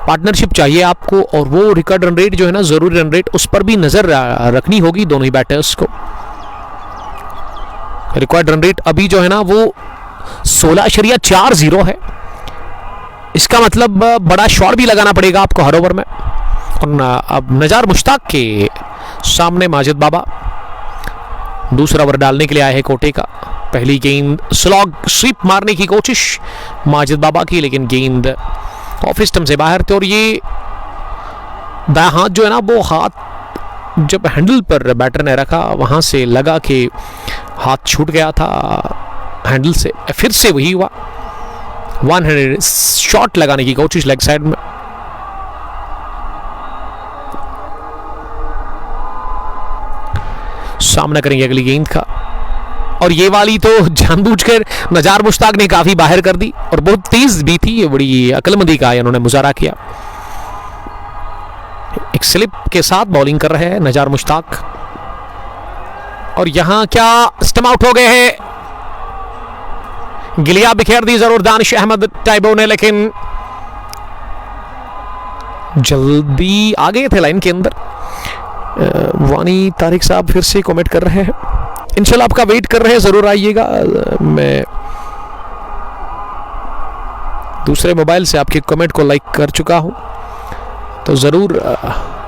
पार्टनरशिप चाहिए आपको, और वो रिकॉर्ड रन रेट जो है ना, जरूरी रन रेट, उस पर भी नजर रखनी होगी दोनों ही बैटर्स को। रिकॉर्ड रन रेट अभी जो है ना वो 16.40 है। इसका मतलब बड़ा शॉट भी लगाना पड़ेगा आपको हर ओवर में। और अब नजार मुश्ताक के सामने माजिद बाबा दूसरा ओवर डालने के लिए आए हैं कोटे का। पहली गेंद स्लॉग स्वीप मारने की कोशिश माजिद बाबा की, लेकिन गेंद ऑफ स्टंप से बाहर थे। और ये दायां हाथ जो है ना, वो हाथ जब हैंडल पर बैटर ने रखा वहां से लगा कि हाथ छूट गया था हैंडल से। फिर से वही हुआ, 1 हैंडेड शॉट लगाने की कोशिश लेग साइड में। सामना करेंगे अगली गेंद का, और ये वाली तो जानबूझकर नजार मुश्ताक ने काफी बाहर कर दी, और बहुत तेज भी थी। ये बड़ी अक्लमंदी का इन्होंने मुजाहरा किया। एक स्लिप के साथ बॉलिंग कर रहे हैं नजार मुश्ताक, और यहां क्या स्टंप आउट हो गए हैं। गिलिया बिखेर दी जरूर दानिश अहमद टाइबो ने, लेकिन जल्दी आ गए थे लाइन के अंदर। वानी तारिक साहब फिर से कमेंट कर रहे हैं, इंशाल्लाह आपका वेट कर रहे हैं, जरूर आइएगा। मैं दूसरे मोबाइल से आपके कमेंट को लाइक कर चुका हूं, तो ज़रूर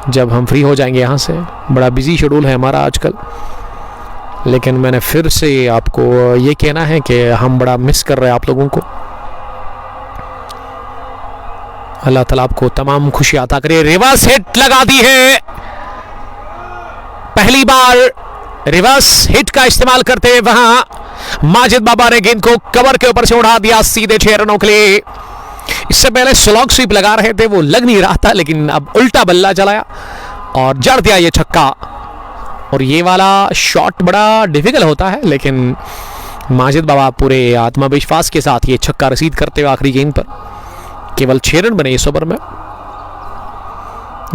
जब हम फ्री हो जाएंगे यहाँ से। बड़ा बिजी शेड्यूल है हमारा आजकल, लेकिन मैंने फिर से आपको ये कहना है कि हम बड़ा मिस कर रहे हैं आप लोगों को। अल्लाह ताला आपको तमाम खुशी अता करे। रिवर्स हिट लगा दी है, पहली बार रिवर्स हिट का इस्तेमाल करते हुए वहां माजिद बाबा ने गेंद को कवर के ऊपर से उड़ा दिया सीधे 6 रनों के लिए। इससे पहले स्लॉग स्वीप लगा रहे थे, वो लग नहीं रहा था, लेकिन अब उल्टा बल्ला चलाया और जड़ दिया ये छक्का। और ये वाला शॉट बड़ा डिफिकल्ट होता है, लेकिन माजिद बाबा पूरे आत्मविश्वास के साथ ये छक्का रसीद करते हुए आखिरी गेंद पर केवल 6 रन बने इस ओवर में।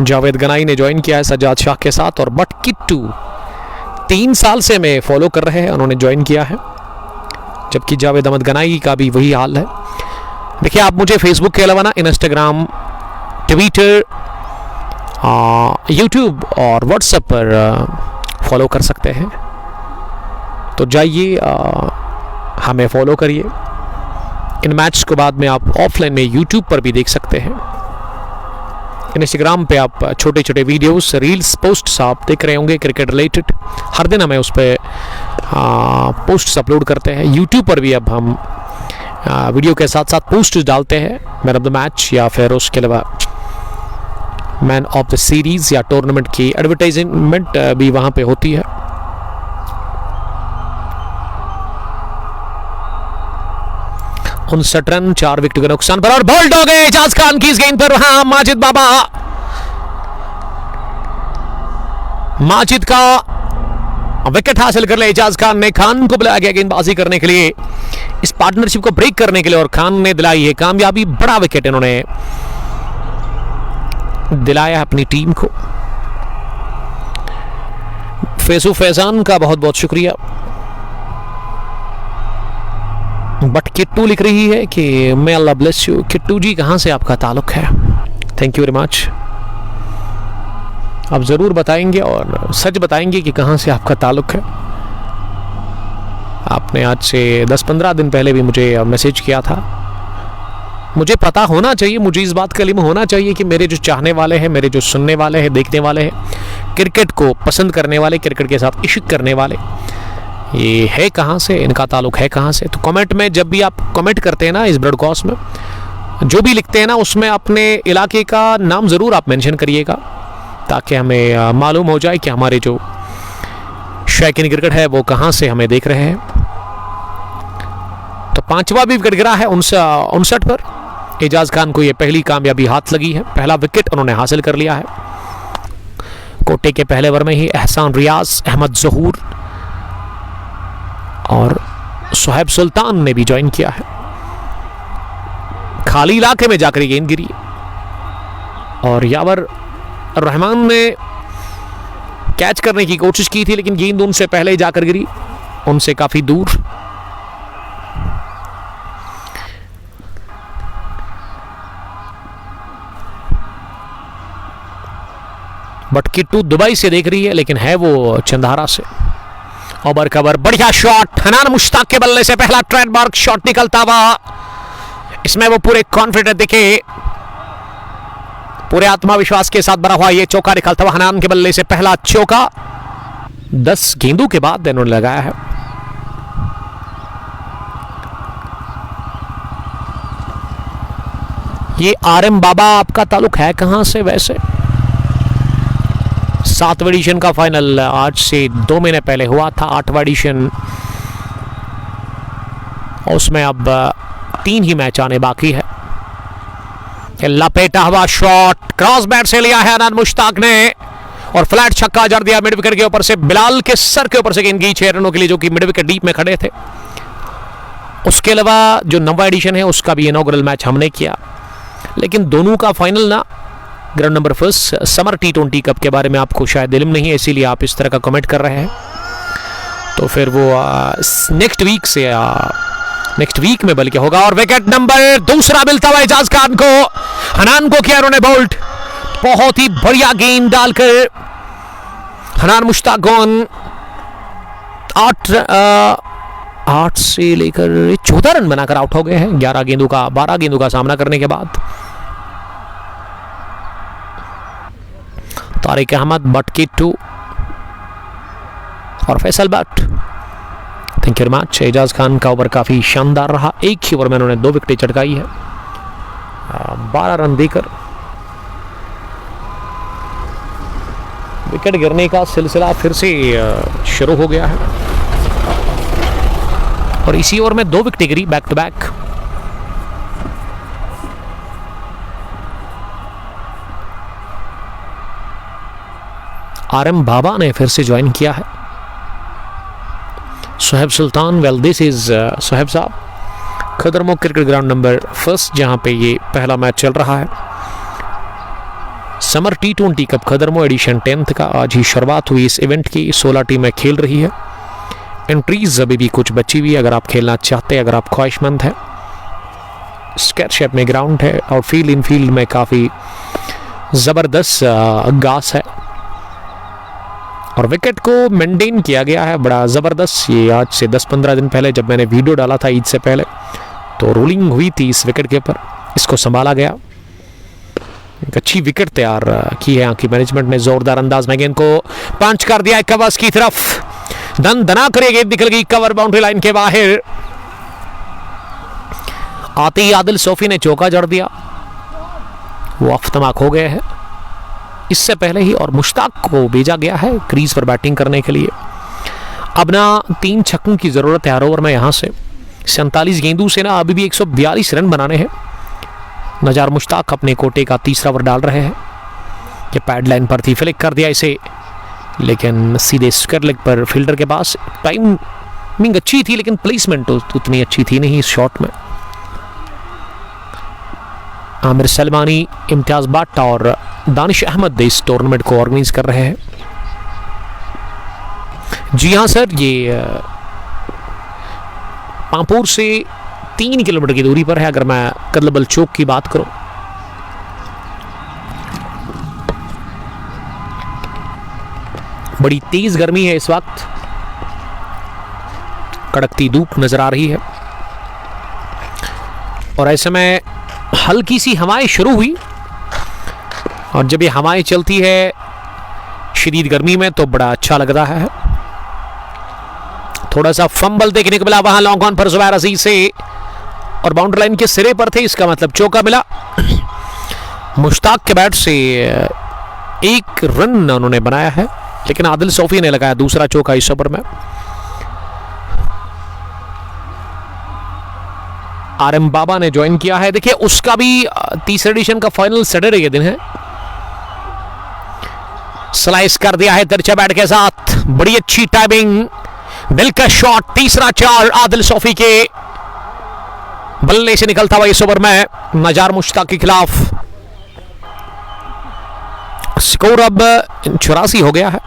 जावेद गनाई ने ज्वाइन किया है सज्जाद शाह के साथ, और बट किट्टू 3 साल से मैं फॉलो कर रहे हैं, उन्होंने ज्वाइन किया है, जबकि जावेद अहमद गनाई का भी वही हाल है। देखिए, आप मुझे फेसबुक के अलावा ना इंस्टाग्राम, ट्विटर, यूट्यूब और व्हाट्सएप पर फॉलो कर सकते हैं, तो जाइए हमें फॉलो करिए। इन मैच को बाद में आप ऑफलाइन में यूट्यूब पर भी देख सकते हैं। इंस्टाग्राम पे आप छोटे छोटे वीडियोस, रील्स, पोस्ट्स आप देख रहे होंगे क्रिकेट रिलेटेड। हर दिन हमें उस पर पोस्ट्स अपलोड करते हैं। यूट्यूब पर भी अब हम वीडियो के साथ साथ पोस्ट्स डालते हैं, मैन ऑफ द मैच या फिर उसके अलावा मैन ऑफ द सीरीज या टूर्नामेंट की एडवर्टाइजमेंट भी वहाँ पे होती है। उनसठ रन 4 विकेट के नुकसान पर, और बोल्ड हो गए एजाज खान की इस गेंद पर। वहां माजिद बाबा माजिद का विकेट हासिल कर लिया एजाज खान ने। खान को बुलाया गया गेंदबाजी करने के लिए, इस पार्टनरशिप को ब्रेक करने के लिए, और खान ने दिलाई है कामयाबी। बड़ा विकेट इन्होंने दिलाया अपनी टीम को। फैजू फैजान का बहुत बहुत शुक्रिया। बट किट्टू लिख रही है कि मे अल्लाह ब्लेस यू। किट्टू जी कहां से आपका ताल्लुक है? Thank you very much. आप ज़रूर बताएंगे और सच बताएंगे कि कहां से आपका ताल्लुक है। आपने आज से 10-15 दिन पहले भी मुझे मैसेज किया था। मुझे पता होना चाहिए, मुझे इस बात का इल्म होना चाहिए कि मेरे जो चाहने वाले हैं, मेरे जो सुनने वाले हैं, देखने वाले हैं, क्रिकेट को पसंद करने वाले, क्रिकेट के साथ इश्क करने वाले, ये है कहाँ से, इनका ताल्लुक है कहाँ से। तो कमेंट में जब भी आप कमेंट करते हैं ना, इस ब्रॉडकास्ट में जो भी लिखते हैं ना, उसमें अपने इलाके का नाम ज़रूर आप मेंशन करिएगा, ताकि हमें मालूम हो जाए कि हमारे जो शौकीन क्रिकेट है वो कहाँ से हमें देख रहे हैं। तो 5वां भी विकेट गिरा है 59 पर। एजाज खान को ये पहली कामयाबी हाथ लगी है, पहला विकेट उन्होंने हासिल कर लिया है। कोटे के पहले ओवर में ही एहसान रियाज, अहमद जहूर और सुहैब सुल्तान ने भी ज्वाइन किया है। खाली इलाके में जाकर गेंद गिरी और यावर रहमान ने कैच करने की कोशिश की थी, लेकिन गेंद उनसे पहले ही जाकर गिरी, उनसे काफी दूर। बट किट्टू दुबई से देख रही है, लेकिन है वो चंदारा से। ओवर कवर, बढ़िया शॉट, हनान मुश्ताक के बल्ले से पहला ट्रेडमार्क शॉट निकलता हुआ। इसमें वो पूरे कॉन्फिडेंट दिखे, पूरे आत्मविश्वास के साथ भरा हुआ ये चौका निकलता हुआ हनान के बल्ले से पहला चौका। 10 गेंदों के बाद इन्होंने लगाया है। ये RM बाबा आपका ताल्लुक है कहां से वैसे? 7वां एडिशन का फाइनल आज से 2 महीने पहले हुआ था, 8वां एडिशन, उसमें अब 3 ही मैच आने बाकी है। लपेटा हुआ शॉट, क्रॉस बैट से लिया है अनान मुश्ताक ने और फ्लैट छक्का जड़ दिया मिड विकेट के ऊपर से। बिलाल के सर के ऊपर से गेंद गई 6 रनों के लिए, जो कि मिड विकेट डीप में खड़े थे। उसके अलावा जो 9वां एडिशन है उसका भी इनॉग्रल मैच हमने किया, लेकिन दोनों का फाइनल ना ground number 1 summer T20 cup के बारे में आपको शायद इल्म नहीं है, इसीलिए आप इस तरह का कमेंट कर रहे हैं। तो फिर वो नेक्स्ट वीक में बल्कि होगा। और विकेट नंबर 2 मिलता हुआ एजाज खान को, हनान को किया उन्होंने बोल्ट, बहुत ही बढ़िया गेंद डालकर हनान मुश्ताक 8 से लेकर 14 रन बनाकर आउट हो गए हैं 12 गेंदों का सामना करने के बाद। तारिक अहमद, बट किट्टू और Faisal Bhatt, thank you very much. Ejaz Khan का ओवर काफी शानदार रहा, एक ही ओवर में उन्होंने 2 विकेटें चटकाई है 12 रन देकर। विकेट गिरने का सिलसिला फिर से शुरू हो गया है और इसी ओवर में 2 विकेटें गिरी बैक टू बैक। RM बाबा ने फिर से ज्वाइन किया है। सुहैब सुल्तान, वेल दिस इज सुहैब साहब, खदरमो क्रिकेट ग्राउंड नंबर 1 जहां पे ये पहला मैच चल रहा है। Summer T20 cup Khadarmo edition 10th का आज ही शुरुआत हुई। इस इवेंट की 16 टीमें खेल रही है। एंट्रीज अभी भी कुछ बची हुई है, अगर आप खेलना चाहते हैं, अगर आप ख्वाहिशमंद हैं। स्क्वायर शेप में ग्राउंड है और फील्ड इन फील्ड में काफ़ी ज़बरदस्त घास है और विकेट को मेंटेन किया गया है बड़ा ज़बरदस्त। ये आज से 10-15 दिन पहले जब मैंने वीडियो डाला था ईद से पहले, तो रोलिंग हुई थी इस विकेट के ऊपर, इसको संभाला गया। एक अच्छी विकेट तैयार की है यहाँ की मैनेजमेंट ने, जोरदार अंदाज में गेंद को पंच कर दिया कवर्स की तरफ, दन दना कर गेंद निकल गई कवर बाउंड्री लाइन के बाहर। आते ही आदिल सोफी ने चौका जड़ दिया, वो अफ्तमाक हो गए हैं इससे पहले ही, और मुश्ताक को भेजा गया है क्रीज पर बैटिंग करने के लिए। अब ना 3 छक्कों की जरूरत है हर ओवर में। यहाँ से 47 गेंदों से ना अभी भी 142 रन बनाने हैं। नजार मुश्ताक अपने कोटे का 3रा ओवर डाल रहे हैं। ये पैड लाइन पर थी, फ्लिक कर दिया इसे लेकिन सीधे स्क्वायर लेग पर फील्डर के पास। टाइमिंग अच्छी थी लेकिन प्लेसमेंट उतनी अच्छी थी नहीं इस शॉट में। आमिर सलमानी, इम्तियाज भट्ट और दानिश अहमद इस टूर्नामेंट को ऑर्गेनाइज कर रहे हैं। जी हाँ सर, ये पांपोर से 3 किलोमीटर की दूरी पर है अगर मैं कदलबल चौक की बात करूं। बड़ी तेज गर्मी है इस वक्त, कड़कती धूप नजर आ रही है और ऐसे में हल्की सी हवाएं शुरू हुई और जब ये हवाएं चलती है शदीद गर्मी में तो बड़ा अच्छा लग रहा है। थोड़ा सा फंबल देखने को मिला वहां लॉन्ग ऑन पर जुबैर अजीज से और बाउंड्री लाइन के सिरे पर थे, इसका मतलब चौका मिला। मुश्ताक के बैट से 1 रन उन्होंने बनाया है लेकिन आदिल सोफी ने लगाया दूसरा चौका इस ओवर में। RM बाबा ने ज्वाइन किया है। देखिए उसका भी तीसरे एडिशन का फाइनल सैटरडे के दिन है। स्लाइस कर दिया है तिरछे बैट के साथ, बड़ी अच्छी टाइमिंग, दिलकश शॉट, तीसरा 4 आदिल सोफी के बल्ले से निकलता हुआ इस ओवर में नजार मुश्ताक के खिलाफ। स्कोर अब 84 हो गया है।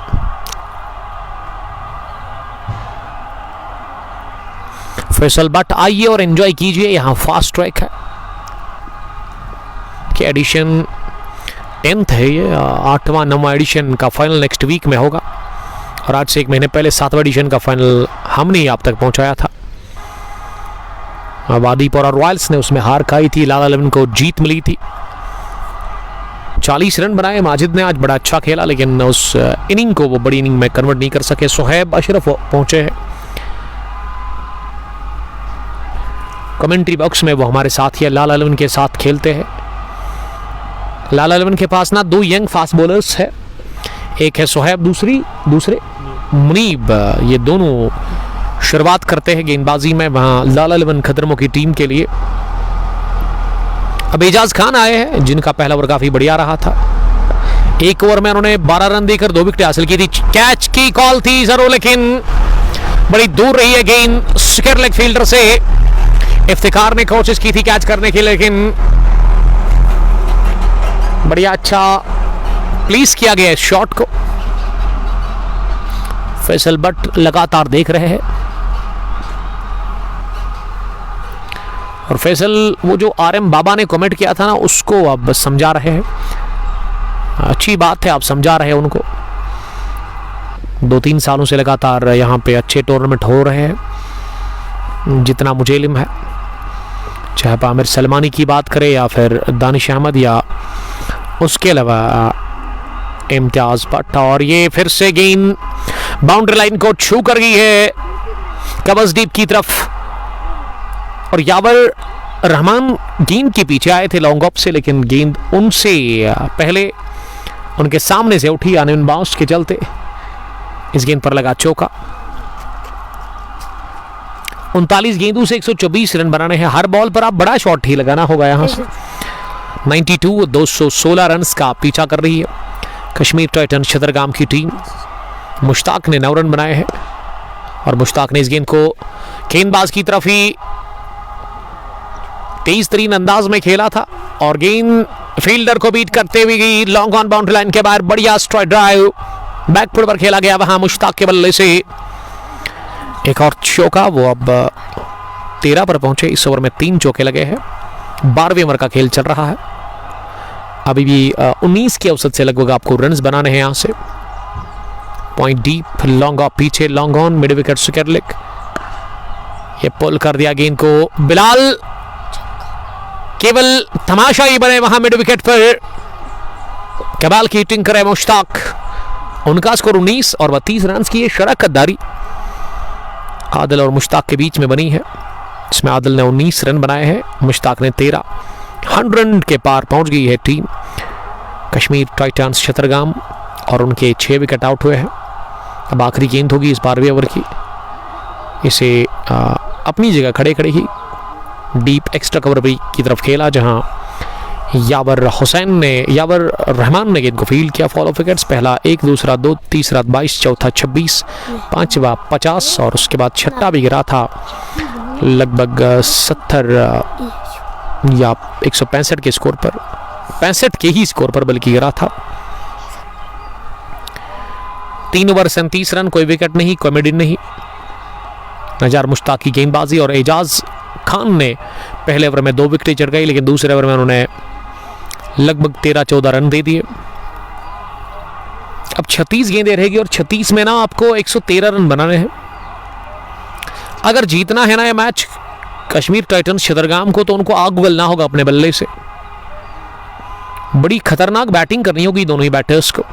फैसल भट्ट आइए और एंजॉय कीजिए, यहां फास्ट ट्रैक है कि एडिशन 10th है, ये 8वां 9वां एडिशन का फाइनल नेक्स्ट वीक में होगा और आज से 1 महीने पहले 7वां एडिशन का फाइनल हमने ही आप तक पहुंचाया था। वादीपुरा रॉयल्स ने उसमें हार खाई थी, लाला लवन को जीत मिली थी। 40 रन बनाए माजिद ने, आज बड़ा अच्छा खेला लेकिन उस इनिंग को वो बड़ी इनिंग में कन्वर्ट नहीं कर सके। सुहैब अशरफ पहुंचे हैं कमेंट्री बॉक्स में, वो हमारे साथ ही लाला लवन के साथ खेलते हैं। लाला लवन के पास ना 2 यंग फास्ट बॉलर्स है, एक है सुहैब, दूसरे मुनीब। ये दोनों शुरुआत करते हैं गेंदबाजी में वहां लाला लवन खतरमों की टीम के लिए। अब एजाज खान आए हैं जिनका पहला ओवर काफी बढ़िया रहा था। 1 ओवर में उन्होंने 12 रन देकर 2 विकेट हासिल की थी। कैच की कॉल थी जरूर लेकिन बड़ी दूर रही है गेंद स्क्वायर लेग फील्डर से। इफ्तिखार ने कोशिश की थी कैच करने की लेकिन बढ़िया अच्छा प्लीज किया गया इस शॉट को। फैसल भट्ट लगातार देख रहे हैं और फैसल वो जो RM बाबा ने कमेंट किया था ना उसको अब समझा रहे हैं। अच्छी बात है, आप समझा रहे हैं उनको। 2-3 सालों से लगातार यहाँ पे अच्छे टूर्नामेंट हो रहे हैं जितना मुझे इल्म है, चाहे आप आमिर सलमानी की बात करें या फिर दानिश अहमद या उसके अलावा इम्तियाज भट्ट। और ये फिर से गेंद बाउंड्री लाइन को छू कर गई है कबस डीप की तरफ और यावर रहमान गेंद के पीछे आए थे लॉन्ग ऑफ से लेकिन गेंद उनसे पहले उनके सामने से उठी अनविन बाउंस के चलते इस गेंद पर लगा चौका। 39 गेंदों से 124 रन बनाने हैं। हर बॉल पर आप बड़ा शॉट ही लगाना होगा यहां से। 92 216 रन का पीछा कर रही है कश्मीर टाइटन शतरगाम की टीम। मुश्ताक ने 9 रन बनाए हैं और मुश्ताक ने इस गेंद को गेंदबाज की तरफ ही तेज तरीन अंदाज में खेला था और गेंद फील्डर को बीट करते हुए गई लॉन्ग ऑन बाउंड्री लाइन के बाहर। बढ़िया स्ट्राइक ड्राइव बैकफुट पर खेला गया वहां मुश्ताक के बल्ले से। एक और चौका, वो अब 13 पर पहुंचे। इस ओवर में 3 चौके लगे हैं। 12वें ओवर का खेल चल रहा है। अभी भी 19 के औसत से लगभग आपको रन्स बनाने हैं यहां से। पॉइंट डीप, लॉन्ग ऑफ पीछे, long on, mid wicket square leg. ये पुल कर दिया गेंद को। बिलाल केवल तमाशा ही बने वहां मिड विकेट पर। कमाल की हिटिंग करे मुश्ताक। उनका स्कोर 19 और 32 रन की शरक कद्दारी आदिल और मुश्ताक के बीच में बनी है। इसमें आदिल ने 19 रन बनाए हैं, मुश्ताक ने 13। 100 रन के पार पहुंच गई है टीम कश्मीर टाइटंस शतरगाम और उनके 6 विकेट आउट हुए हैं। अब आखिरी गेंद होगी इस 12वें ओवर की। इसे अपनी जगह खड़े खड़े ही डीप एक्स्ट्रा कवर की तरफ खेला जहां यावर रहमान ने गेंद को फील्ड किया। फॉलो विकेट्स, पहला 1, दूसरा 2, तीसरा 22, चौथा 26, पांचवा 50 और उसके बाद छठा भी गिरा था लगभग 70 या 165 के स्कोर पर, 65 के ही स्कोर पर बल्कि गिरा था। 3 ओवर 37 रन, कोई विकेट नहीं, कोई मिडिल नहीं। नजार मुश्ताक की गेंदबाजी और एजाज खान ने पहले ओवर में 2 विकेटें चढ़ गई, लेकिन दूसरे ओवर में उन्होंने लगभग 13-14 रन दे दिए। अब 36 गेंदें रहेगी और 36 में ना आपको 113 रन बनाने हैं। अगर जीतना है ना ये मैच कश्मीर टाइटंस चतरगाम को, तो उनको आग उगलना होगा अपने बल्ले से। बड़ी खतरनाक बैटिंग करनी होगी दोनों ही बैटर्स को।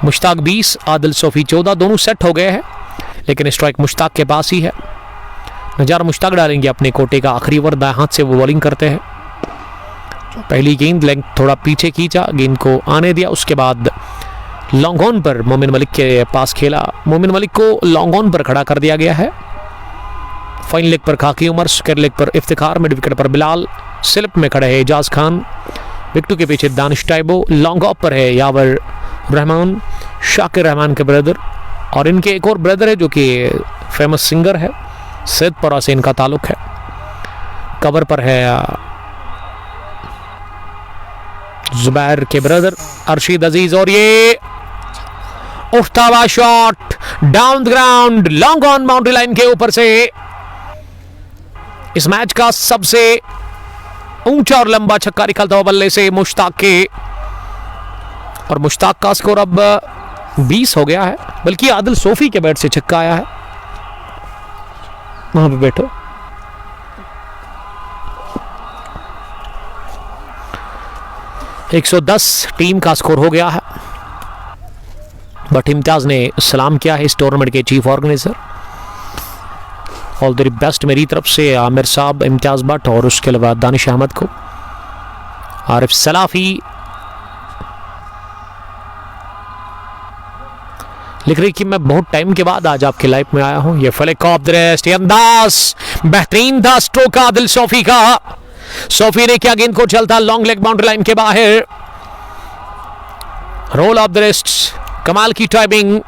मुश्ताक 20, आदिल सोफी 14, दोनों सेट हो गए हैं, लेकिन स्ट्राइक मुश्ताक के पास ही है। नजार मुश्ताक डालेंगे अपने कोटे का आखिरी ओवर, दाएं हाथ से वो बॉलिंग करते हैं। पहली गेंद लेंथ थोड़ा पीछे खींचा, गेंद को आने दिया, उसके बाद लॉन्ग ऑन पर मोमिन मलिक के पास खेला। मोमिन मलिक को लॉन्ग ऑन पर खड़ा कर दिया गया है। फाइन लेग पर खाकी उमर, स्क्वायर लेग पर इफ्तिखार, मिड विकेट पर बिलाल, स्लिप में खड़े हैं एजाज खान, विकेटों के पीछे दानिश टाइबो, लॉन्ग ऑफ पर है यावर रहमान, शाकिर रहमान के ब्रदर, और इनके एक और ब्रदर है जो कि फेमस सिंगर है, सैदपुरा से इनका ताल्लुक है। कवर पर है जुबैर के ब्रदर अरशीद अजीज, और ये उठता हुआ shot down the ground, long on boundary line के ऊपर से। इस मैच का सबसे ऊंचा और लंबा छक्का निकलता हुआ बल्ले से मुश्ताक के, और मुश्ताक का स्कोर अब 20 हो गया है, बल्कि आदिल सोफी के बैट से छक्का आया है। वहां पे बैठो। एक 110 टीम का स्कोर हो गया है, बट इम्तियाज ने सलाम किया है इस टूर्नामेंट के chief organiser. All the best मेरी तरफ से आमिर साहब, इम्तियाज भट्ट और उसके अलावा दानिश अहमद को। आरिफ सलाफी लिख रही कि मैं बहुत टाइम के बाद आज आपके लाइफ में आया हूं। ये फ्लिक ऑफ द रेस्ट, अंदाज बेहतरीन था स्ट्रोक आदिल सोफी का। सोफी ने क्या गेंद को चलता लॉन्ग लेग बाउंड्री लाइन के बाहर, रोल ऑफ द रेस्ट, कमाल की टाइमिंग,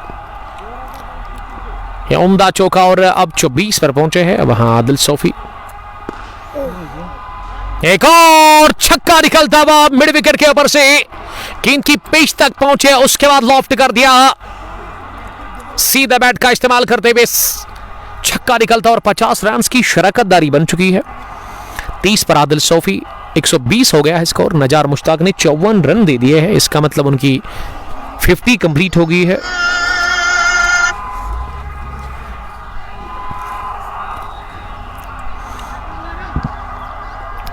ये उम्दा चौका, और अब 24 पर पहुंचे हैं वहां आदिल सोफी। एक और छक्का निकलता हुआ मिड विकेट के ऊपर से, गेंद की पिच तक पहुंचे, उसके बाद लॉफ्ट कर दिया, सीधा बैट का इस्तेमाल करते हुए छक्का निकलता और 50 रन की शराकतदारी बन चुकी है। 30 पर आदिल सोफी, 120 हो गया है स्कोर। नजार मुश्ताक ने 54 रन दे दिए हैं, इसका मतलब उनकी 50 कंप्लीट हो गई है।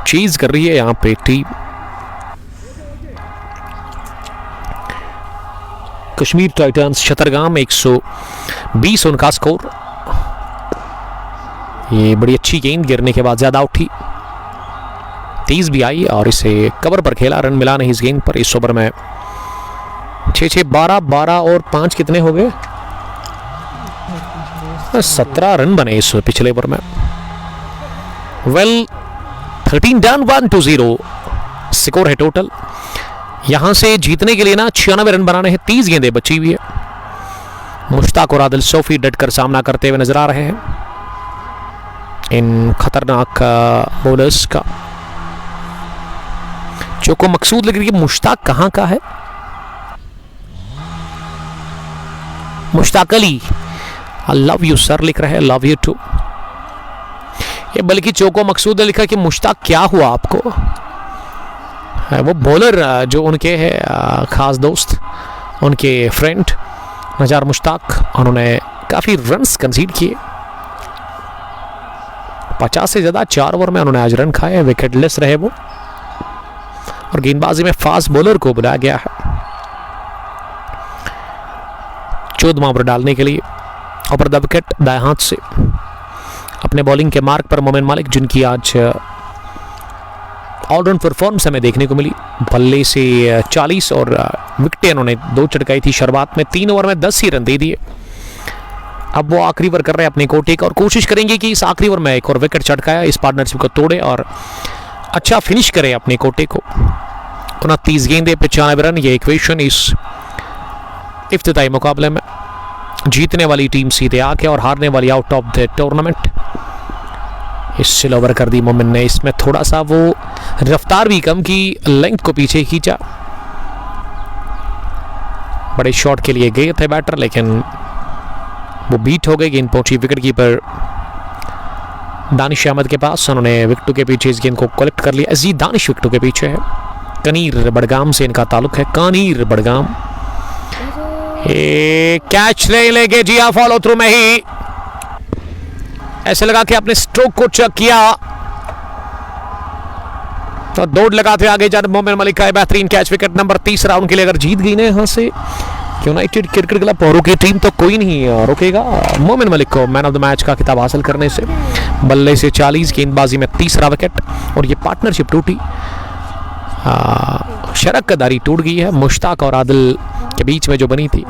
चीज कर रही है यहां पे टीम कश्मीर टाइटंस चतरगाम, 120 उनका स्कोर। ये बड़ी अच्छी गेंद गिरने के बाद ज्यादा उठी, तेज भी आई और इसे कवर पर खेला, रन मिला नहीं इस गेंद पर। इस ओवर में 6-6 12 और 5 कितने हो गए, 17 रन बने इस पिछले ओवर में। वेल 13 डन 1-0 स्कोर है टोटल। यहां से जीतने के लिए ना 96 रन बनाने हैं, 30 गेंदें बची हुई है। मुश्ताक और आदिल सोफी डटकर सामना करते हुए नजर आ रहे हैं इन खतरनाक बॉलर्स का। चोको मकसूद लग रही है, मुश्ताक कहां का है? Mushtaq Ali, I love you sir लिख रहे हैं, लव यू टू। ये बल्कि चोको मकसूद ने लिखा कि मुश्ताक क्या हुआ आपको? वो बॉलर जो उनके है खास दोस्त, उनके फ्रेंड नजार मुश्ताक, उन्होंने काफी रन्स कंसीड किए, 50 से ज्यादा 4 ओवर में उन्होंने आज रन खाए, विकेटलेस रहे वो, और गेंदबाजी में फास्ट बॉलर को बुलाया गया है 14वां ओवर डालने के लिए। ऊपर द विकेट दाएं हाथ से अपने बॉलिंग के मार्क पर मोमिन मलिक, जिनकी आज ऑलराउंड परफॉर्मेंस हमें देखने को मिली। बल्ले से 40 और विकेटें उन्होंने 2 चटकाई थी शुरुआत में, 3 ओवर में 10 ही रन दे दिए। अब वो आखिरी ओवर कर रहे हैं अपने कोटे का और कोशिश करेंगे कि इस आखिरी ओवर में एक और विकेट चटकाया, इस पार्टनरशिप को तोड़े और अच्छा फिनिश करे अपने कोटे को। 29 गेंदे 95 रन, ये इक्वेशन इस इफ्तिताई मुकाबले में। जीतने वाली टीम सीधे आके और हारने वाली आउट ऑफ द टूर्नामेंट। इस स्लो ओवर कर दी मोमिन ने, इसमें थोड़ा सा वो रफ्तार भी कम की, लेंथ को पीछे खींचा। बड़े शॉट के लिए गए थे बैटर, लेकिन वो बीट हो गई। गेंद पहुंची विकेट कीपर दानिश अहमद के पास, उन्होंने विकेटों के पीछे इस गेंद को कलेक्ट कर लिया। अजीज दानिश विकेटों के पीछे है, कनीर बड़गाम से इनका ताल्लुक है, कानीर बड़गाम। कैच नहीं लेके जिया फॉलो थ्रू में ही ऐसे लगा के अपने स्ट्रोक को चेक किया तो दौड़ लगाते आगे जाने मोमिन मलिक का बेहतरीन कैच। विकेट नंबर 30 राउंड के लिए अगर जीत गई ना यहाँ से यूनाइटेड क्रिकेट क्लब पौरू की टीम, तो कोई नहीं रोकेगा मोमिन मलिक को मैन ऑफ द मैच का खिताब हासिल करने से। बल्ले से 40, गेंदबाजी में तीसरा विकेट, और ये पार्टनरशिप टूटी, शरकदारी टूट गई है मुश्ताक और आदिल के बीच में जो बनी थी,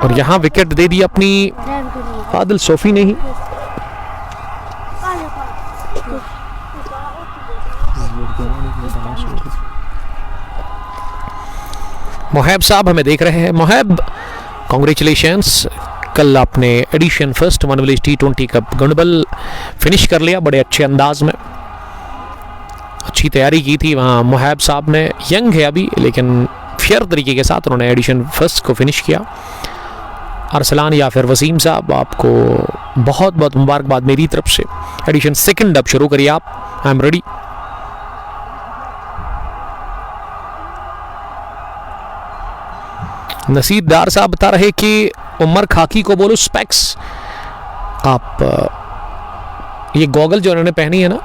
और यहाँ विकेट दे दी अपनी आदिल सोफी ने ही। मोहब साहब हमें देख रहे हैं। मोहब कॉन्ग्रेचुलेशंस, कल आपने edition first one village T20 cup Gundbal finish कर लिया बड़े अच्छे अंदाज में, अच्छी तैयारी की थी वहाँ मोहब साहब ने। यंग है अभी, लेकिन फेयर तरीके के साथ उन्होंने एडिशन फर्स्ट को फिनिश किया। अरसलान या फिर वसीम साहब, आपको बहुत बहुत मुबारकबाद मेरी तरफ से। एडिशन सेकंड अब शुरू करिए आप, आई एम रेडी। नसीर डार साहब बता रहे कि उमर खाकी को बोलो स्पेक्स। आप ये गॉगल जो उन्होंने पहनी है ना,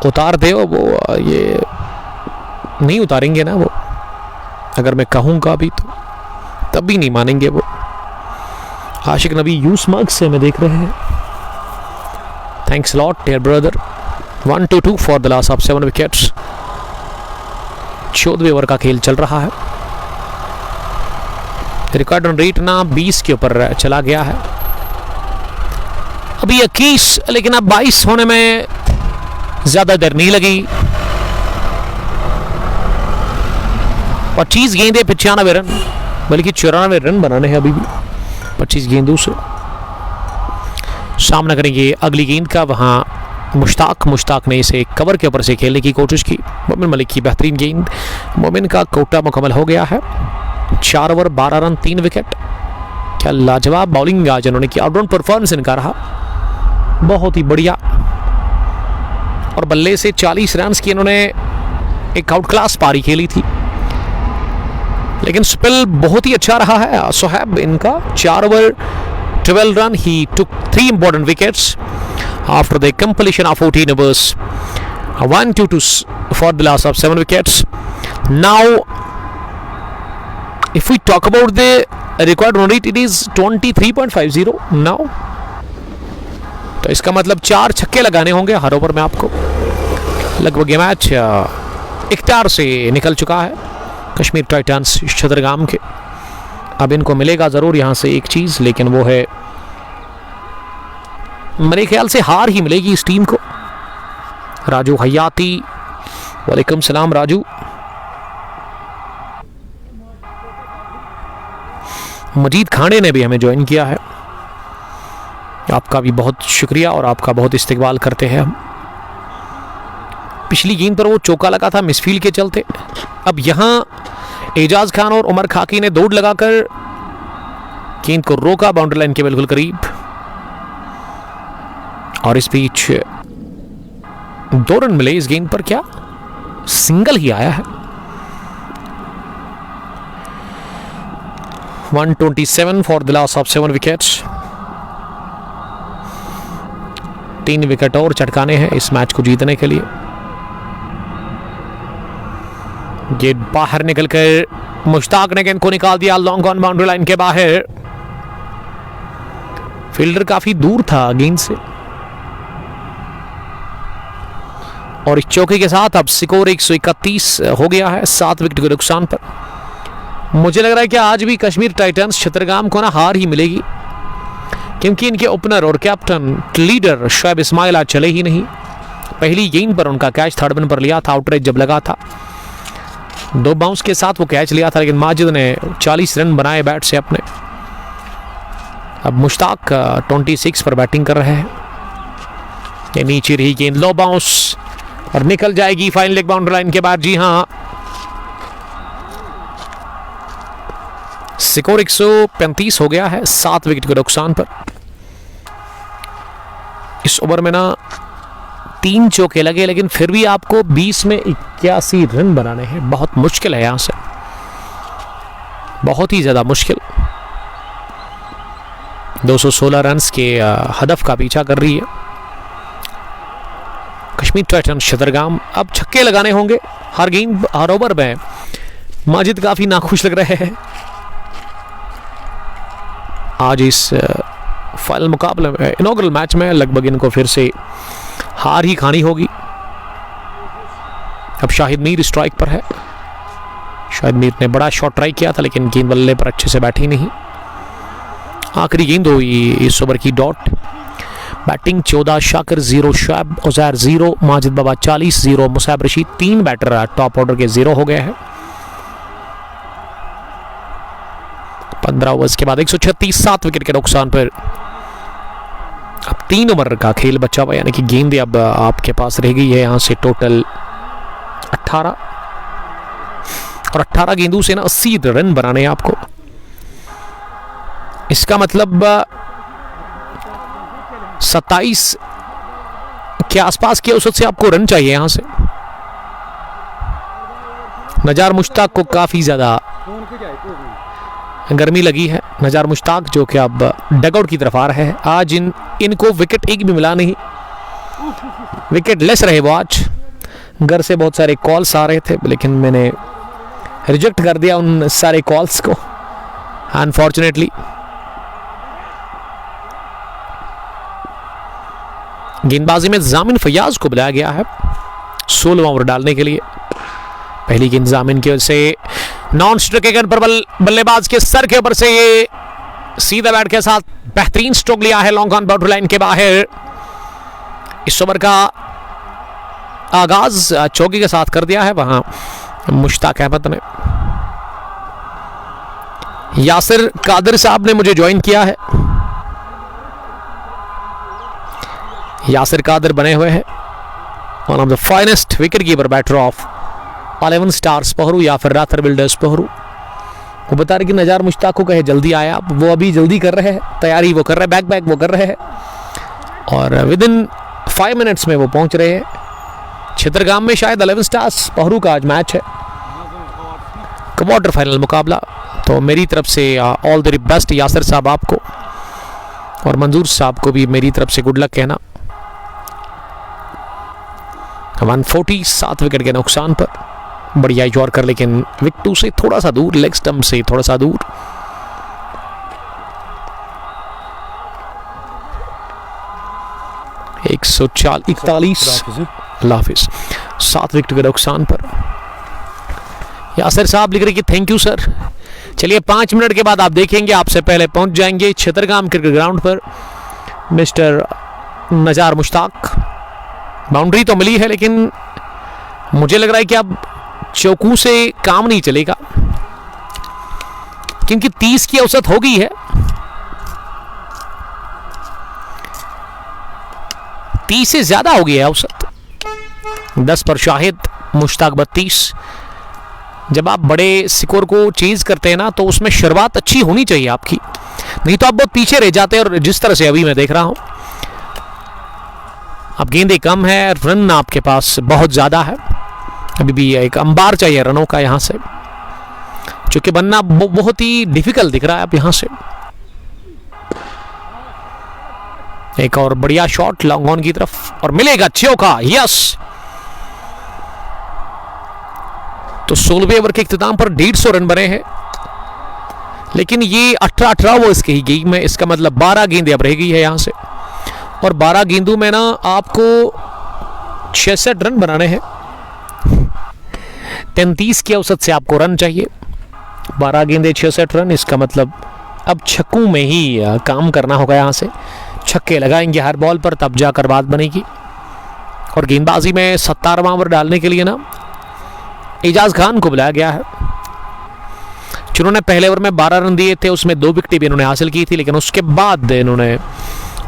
उतार दे। वो ये नहीं उतारेंगे ना वो, अगर मैं कहूँगा भी तो तब भी नहीं मानेंगे वो। आशिक नबी यूस मग से मैं देख रहे हैं, thanks lot dear brother. 1-2 for the loss of 7 wickets. 14वें ओवर का खेल चल रहा है। रिकॉर्ड रन रेट ना 20 के ऊपर चला गया है, अभी 21, लेकिन अब 22 होने में ज्यादा देर नहीं लगी। 25 गेंदे 95 रन, बल्कि 94 रन बनाने हैं अभी भी 25 गेंदों से। सामना करेंगे अगली गेंद का, वहाँ मुश्ताक ने इसे कवर के ऊपर से खेलने की कोशिश की। मोमिन मलिक की बेहतरीन गेंद, मोमिन का कोटा मुकम्मल हो गया है। 4 ओवर 12 रन 3 विकेट। क्या लाजवाब बॉलिंग आज इन्होंने की, ऑलराउंड परफॉर्मेंस इनका रहा बहुत ही बढ़िया। और बल्ले से 40 रन की इन्होंने एक आउट क्लास पारी खेली थी, लेकिन स्पेल बहुत ही अच्छा रहा है। सोहेब इनका 4 over 12 run, he took 3 important wickets after the completion of 14 overs. 1-2 for the loss of 7 wickets. Now, if we talk about the record run rate, it is 23.50 now. तो इसका मतलब 4 छक्के लगाने होंगे हर ओवर में आपको। लगभग ये मैच इख्तियार से निकल चुका है कश्मीर टाइटंस छतरगाम के। अब इनको मिलेगा ज़रूर यहाँ से एक चीज़, लेकिन वो है मेरे ख्याल से हार ही मिलेगी इस टीम को। राजू हयाती, वालेकुम सलाम राजू। मजीद खांडे ने भी हमें ज्वाइन किया है, आपका भी बहुत शुक्रिया और आपका बहुत इस्तकबाल करते हैं हम। पिछली गेंद पर वो चौका लगा था मिसफील्ड के चलते। अब यहाँ एजाज खान और उमर खाकी ने दौड़ लगाकर गेंद को रोका बाउंड्री लाइन के बिल्कुल करीब, और इस बीच 2 रन मिले इस गेंद पर। क्या सिंगल ही आया है। 127 for the loss of 7 wickets. 3 wicket और चटकाने हैं इस मैच को जीतने के लिए। गेंद बाहर निकलकर मुश्ताक ने गेंद को निकाल दिया लॉन्ग ऑन बाउंड्री लाइन के बाहर। फील्डर काफी दूर था गेंद से, और इस चौके के साथ अब स्कोर 131 हो गया है 7 विकेट के नुकसान पर। मुझे लग रहा है कि आज भी कश्मीर टाइटंस छतरगाम को ना हार ही मिलेगी, क्योंकि इनके ओपनर और कैप्टन लीडर शोएब इस्माइल आज चले ही नहीं। पहली गेंद पर उनका कैच थर्ड मैन पर लिया था, आउटरेज जब लगा था 2 बाउंस के साथ वो कैच लिया था, लेकिन माजिद ने 40 रन बनाए बैट से अपने। अब मुश्ताक 26 पर बैटिंग कर रहे हैं। ये नीचे रही गेंद, लो बाउंस और निकल जाएगी फाइनल लेग बाउंड्री लाइन के बाद। जी हाँ, स्कोर 135 हो गया है 7 विकेट के नुकसान पर। इस ओवर में ना 3 चौके लगे, लेकिन फिर भी आपको 20 में 81 रन बनाने हैं। बहुत मुश्किल है यहां से, बहुत ही ज्यादा मुश्किल। 216 रन के हदफ का पीछा कर रही है कश्मीर टाइटंस शतरगाम। अब छक्के लगाने होंगे हर गेंद हर ओवर में। माजिद काफी नाखुश लग रहे हैं आज इस फाइनल मुकाबले में, इनॉग्रल मैच में। लगभग इनको फिर से हार ही खानी होगी। अब शाहिद मीर स्ट्राइक पर है। शाहिद मीर ने बड़ा शॉट ट्राई किया था, लेकिन गेंद बल्ले पर अच्छे से बैठी नहीं। आखिरी गेंद हुई इस ओवर की dot. Batting 14 Shakir 0, Shoaib Uzair 0, Majid Baba 40, 0 Musaib Rashid. 3 batter top order के 0 हो गए हैं। 15 ओवर्स के बाद 136, 7 विकेट के नुकसान पर। अब 3 ओवर का खेल बचा हुआ, यानी कि गेंदें अब आपके पास रह गई है यहां से टोटल 18, और 18 गेंदों से ना 80 रन बनाने हैं आपको। इसका मतलब 27 के आसपास की औसत से आपको रन चाहिए यहां से। नजार मुश्ताक को काफी ज्यादा गर्मी लगी है। नजार मुश्ताक जो कि अब डगआउट की तरफ आ रहे हैं। आज इनको विकेट एक भी मिला नहीं, विकेट लेस रहे वो आज। घर से बहुत सारे कॉल्स आ रहे थे, लेकिन मैंने रिजेक्ट कर दिया उन सारे कॉल्स को अनफॉर्चुनेटली। गेंदबाजी में जामिन फयाज को बुलाया गया है 16वां ओवर डालने के लिए। पहली गेंद जामिन की ओर से नॉन स्ट्रोक गन पर बल्लेबाज के सर के ऊपर से ये सीधा बैट के साथ बेहतरीन स्ट्रोक लिया है लॉन्ग ऑन बाउंड्री लाइन के बाहर। इस ओवर का आगाज चौकी के साथ कर दिया है वहां मुश्ताक अहमद ने। यासिर कादिर साहब ने मुझे ज्वाइन किया है। यासिर कादिर बने हुए हैं one of the finest wicket keeper batter of 11 stars Pahru या फिर राथर बिल्डर्स पहरू। वो बता रहे कि नजार मुश्ताक को कहे जल्दी आए आप, वो अभी जल्दी कर रहे हैं, तैयारी वो कर रहे हैं, बैक वो कर रहे हैं, और विद इन 5 मिनट्स में वो पहुंच रहे हैं छितरगाम में। शायद 11 स्टार्स पहरू का आज मैच है, क्वार्टर फाइनल मुकाबला। तो मेरी तरफ से ऑल द बेस्ट यासिर साहब आपको, और मंजूर साहब को भी मेरी तरफ से गुड लक कहना। 140, 7 विकेट के नुकसान पर। बढ़िया यॉर्कर, लेकिन विकेटों से थोड़ा सा दूर, लेग स्टंप से थोड़ा सा दूर। एक 141 लाफिज 7 विकेट के नुकसान पर। यासिर साहब लिख रहे कि थैंक यू सर। चलिए 5 मिनट के बाद आप देखेंगे, आपसे पहले पहुंच जाएंगे छितरगाम क्रिकेट ग्राउंड पर मिस्टर नजार मुश्ताक। बाउंड्री तो मिली है, लेकिन मुझे लग रहा है कि अब चौकू से काम नहीं चलेगा, क्योंकि 30 की औसत हो गई है। 30 से ज्यादा हो गई है औसत। 10 पर शाहिद, मुश्ताक 32। जब आप बड़े स्कोर को चेज करते हैं ना, तो उसमें शुरुआत अच्छी होनी चाहिए आपकी, नहीं तो आप बहुत पीछे रह जाते हैं। और जिस तरह से अभी मैं देख रहा हूं, अब गेंदें कम है, रन आपके पास बहुत ज्यादा है। अभी भी एक अंबार चाहिए रनों का यहां से, जो कि बनना बहुत ही डिफिकल्ट दिख रहा है अब यहां से। एक और बढ़िया शॉट लॉन्ग ऑन की तरफ, और मिलेगा चौका, यस। तो 16वें ओवर के इख्तिताम पर 150 रन बने हैं, लेकिन ये 18 ओवर्स की ही गेम है। इसका मतलब 12 गेंदें अब रह गई है यहां से, और 12 गेंदों में ना आपको 66 रन बनाने हैं। 33 की औसत से आपको रन चाहिए। 12 गेंदे 66 रन, इसका मतलब अब छक्कों में ही काम करना होगा। यहां से छक्के लगाएंगे हर बॉल पर, तब जाकर बात बनेगी। और गेंदबाजी में 17वां ओवर डालने के लिए ना एजाज खान को बुलाया गया है, जिन्होंने पहले ओवर में 12 रन दिए थे, उसमें 2 विकेटें भी इन्होंने हासिल की थी, लेकिन उसके बाद इन्होंने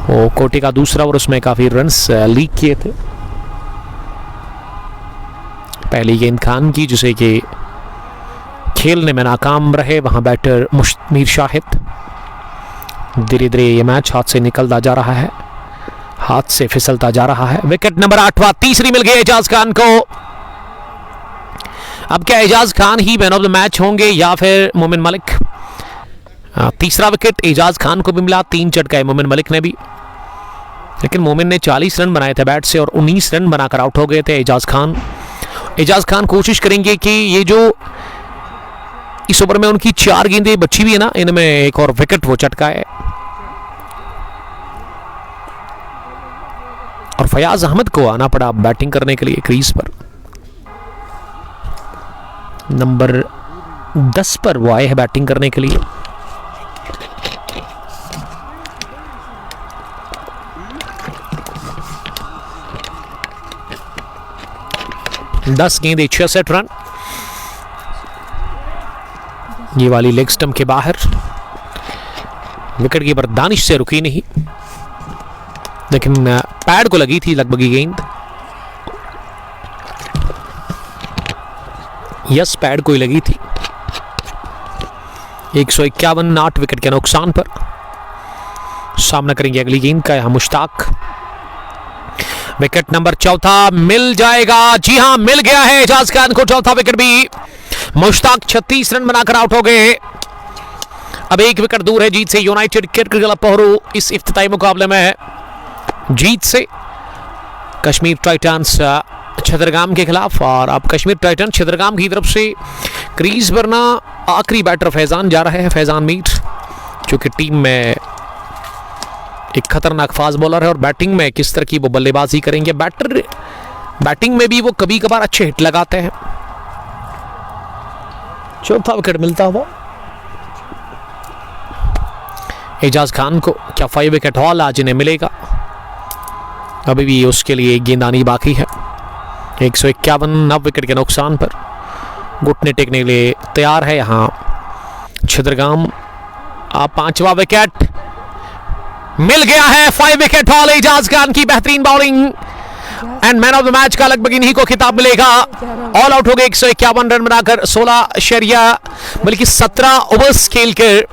वो कोटे का दूसरा ओवर उसमें काफ़ी रन्स लीक किए थे। पहली गेंद खान की, जिसे कि खेलने में नाकाम रहे, वहां बैटर मुश्तमीर शाहिद। धीरे धीरे ये मैच हाथ से निकलता जा रहा है, हाथ से फिसलता जा रहा है। विकेट नंबर 8वां, तीसरी मिल गई एजाज खान को। अब क्या एजाज खान ही मैन ऑफ द मैच होंगे या फिर मोमिन मलिक? तीसरा विकेट एजाज खान को भी मिला, 3 चटकाए मोमिन मलिक ने भी, लेकिन मोमिन ने 40 रन बनाए थे बैट से और 19 रन बनाकर आउट हो गए थे एजाज खान कोशिश करेंगे कि ये जो इस ओवर में उनकी 4 गेंदें बची हुई है ना, इनमें एक और विकेट वो चटकाए। और फयाज अहमद को आना पड़ा बैटिंग करने के लिए क्रीज पर। नंबर 10 पर वो आए हैं बैटिंग करने के लिए। दस गेंदें 66 रन। ये वाली लेग स्टंप के बाहर, विकेट कीपर दानिश से रुकी नहीं, लेकिन पैड को लगी थी लगभग ये गेंद। यस, पैड को ही लगी थी। 151 8 विकेट के नुकसान पर सामना करेंगे अगली गेंद का यहां मुश्ताक। विकेट नंबर 4 मिल जाएगा, जी हां मिल गया है एजाज खान को 4था विकेट भी। मुश्ताक 36 रन बनाकर आउट हो गए। अब 1 विकेट दूर है जीत से यूनाइटेड क्रिकेट क्लब पहरू इस इफ्तिताई मुकाबले में है। जीत से कश्मीर टाइटंस छिदरगाम के खिलाफ। और अब कश्मीर टाइटंस छिदरगाम की तरफ से क्रीज पर ना आखिरी बैटर फैजान जा रहे हैं, फैजान मीर, जो कि टीम में एक खतरनाक फास्ट बॉलर है। और बैटिंग में किस तरह की वो बल्लेबाजी करेंगे, बैटिंग में भी वो कभी कभार अच्छे हिट लगाते हैं। 4था विकेट मिलता हुआ एजाज खान को। क्या 5 विकेट हॉल आज इन्हें मिलेगा? अभी भी उसके लिए एक गेंद आनी बाकी है। 151 9 विकेट के नुकसान पर घुटने टेकने के लिए तैयार है यहां छिदरगाम। 5वां विकेट मिल गया है। 5 विकेट हॉल एजाज खान की बेहतरीन bowling and man of the match का लगभग इन्हीं को खिताब मिलेगा। ऑल आउट हो गए 151 रन बनाकर 16 बल्कि 17 ओवर्स खेलकर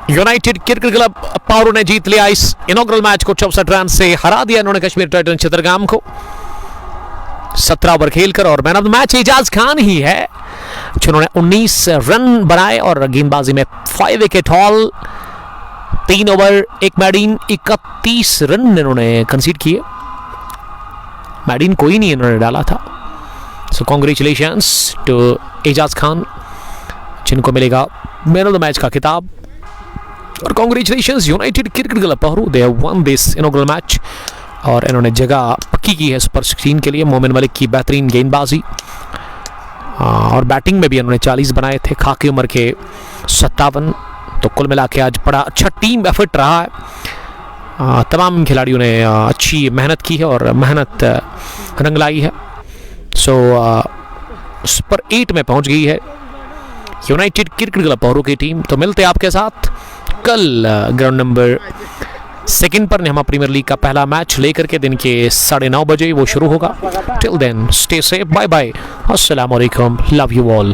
यूनाइटेड क्रिकेट क्लब पहरू ने जीत लिया इस इनॉग्रल मैच को। 64 रन से हरा दिया इन्होंने कश्मीर टाइटंस छिदरगाम को 17 ओवर खेलकर। और man of the match Ejaz Khan ही है, जिन्होंने 19 रन बनाए और गेंदबाजी में 5 wicket haul, 3 over 1 maiden, 31 run इन्होंने कंसीड किए। मैडीन कोई नहीं इन्होंने डाला था। So congratulations to Ejaz Khan, जिनको मिलेगा मैन ऑफ द मैच का खिताब। और congratulations United Cricket Club Pahru, they have won this inaugural match. और इन्होंने जगह पक्की की है सुपर 16 के लिए। मोमिन मलिक की बेहतरीन गेंदबाजी और बैटिंग में भी इन्होंने 40 बनाए थे, खाकी उम्र के 57। तो कुल मिला के आज बड़ा अच्छा टीम एफर्ट रहा है। तमाम खिलाड़ियों ने अच्छी मेहनत की है और मेहनत रंग लाई है। सो सुपर 8 में पहुंच गई है यूनाइटेड क्रिकेट क्लब पहरू की टीम। तो मिलते हैं आपके साथ कल ग्राउंड नंबर 2 पर। हम प्रीमियर लीग का पहला मैच लेकर के दिन के 9:30 बजे वो शुरू होगा। Till then stay safe, bye bye, अस्सलाम वालेकुम, लव यू ऑल।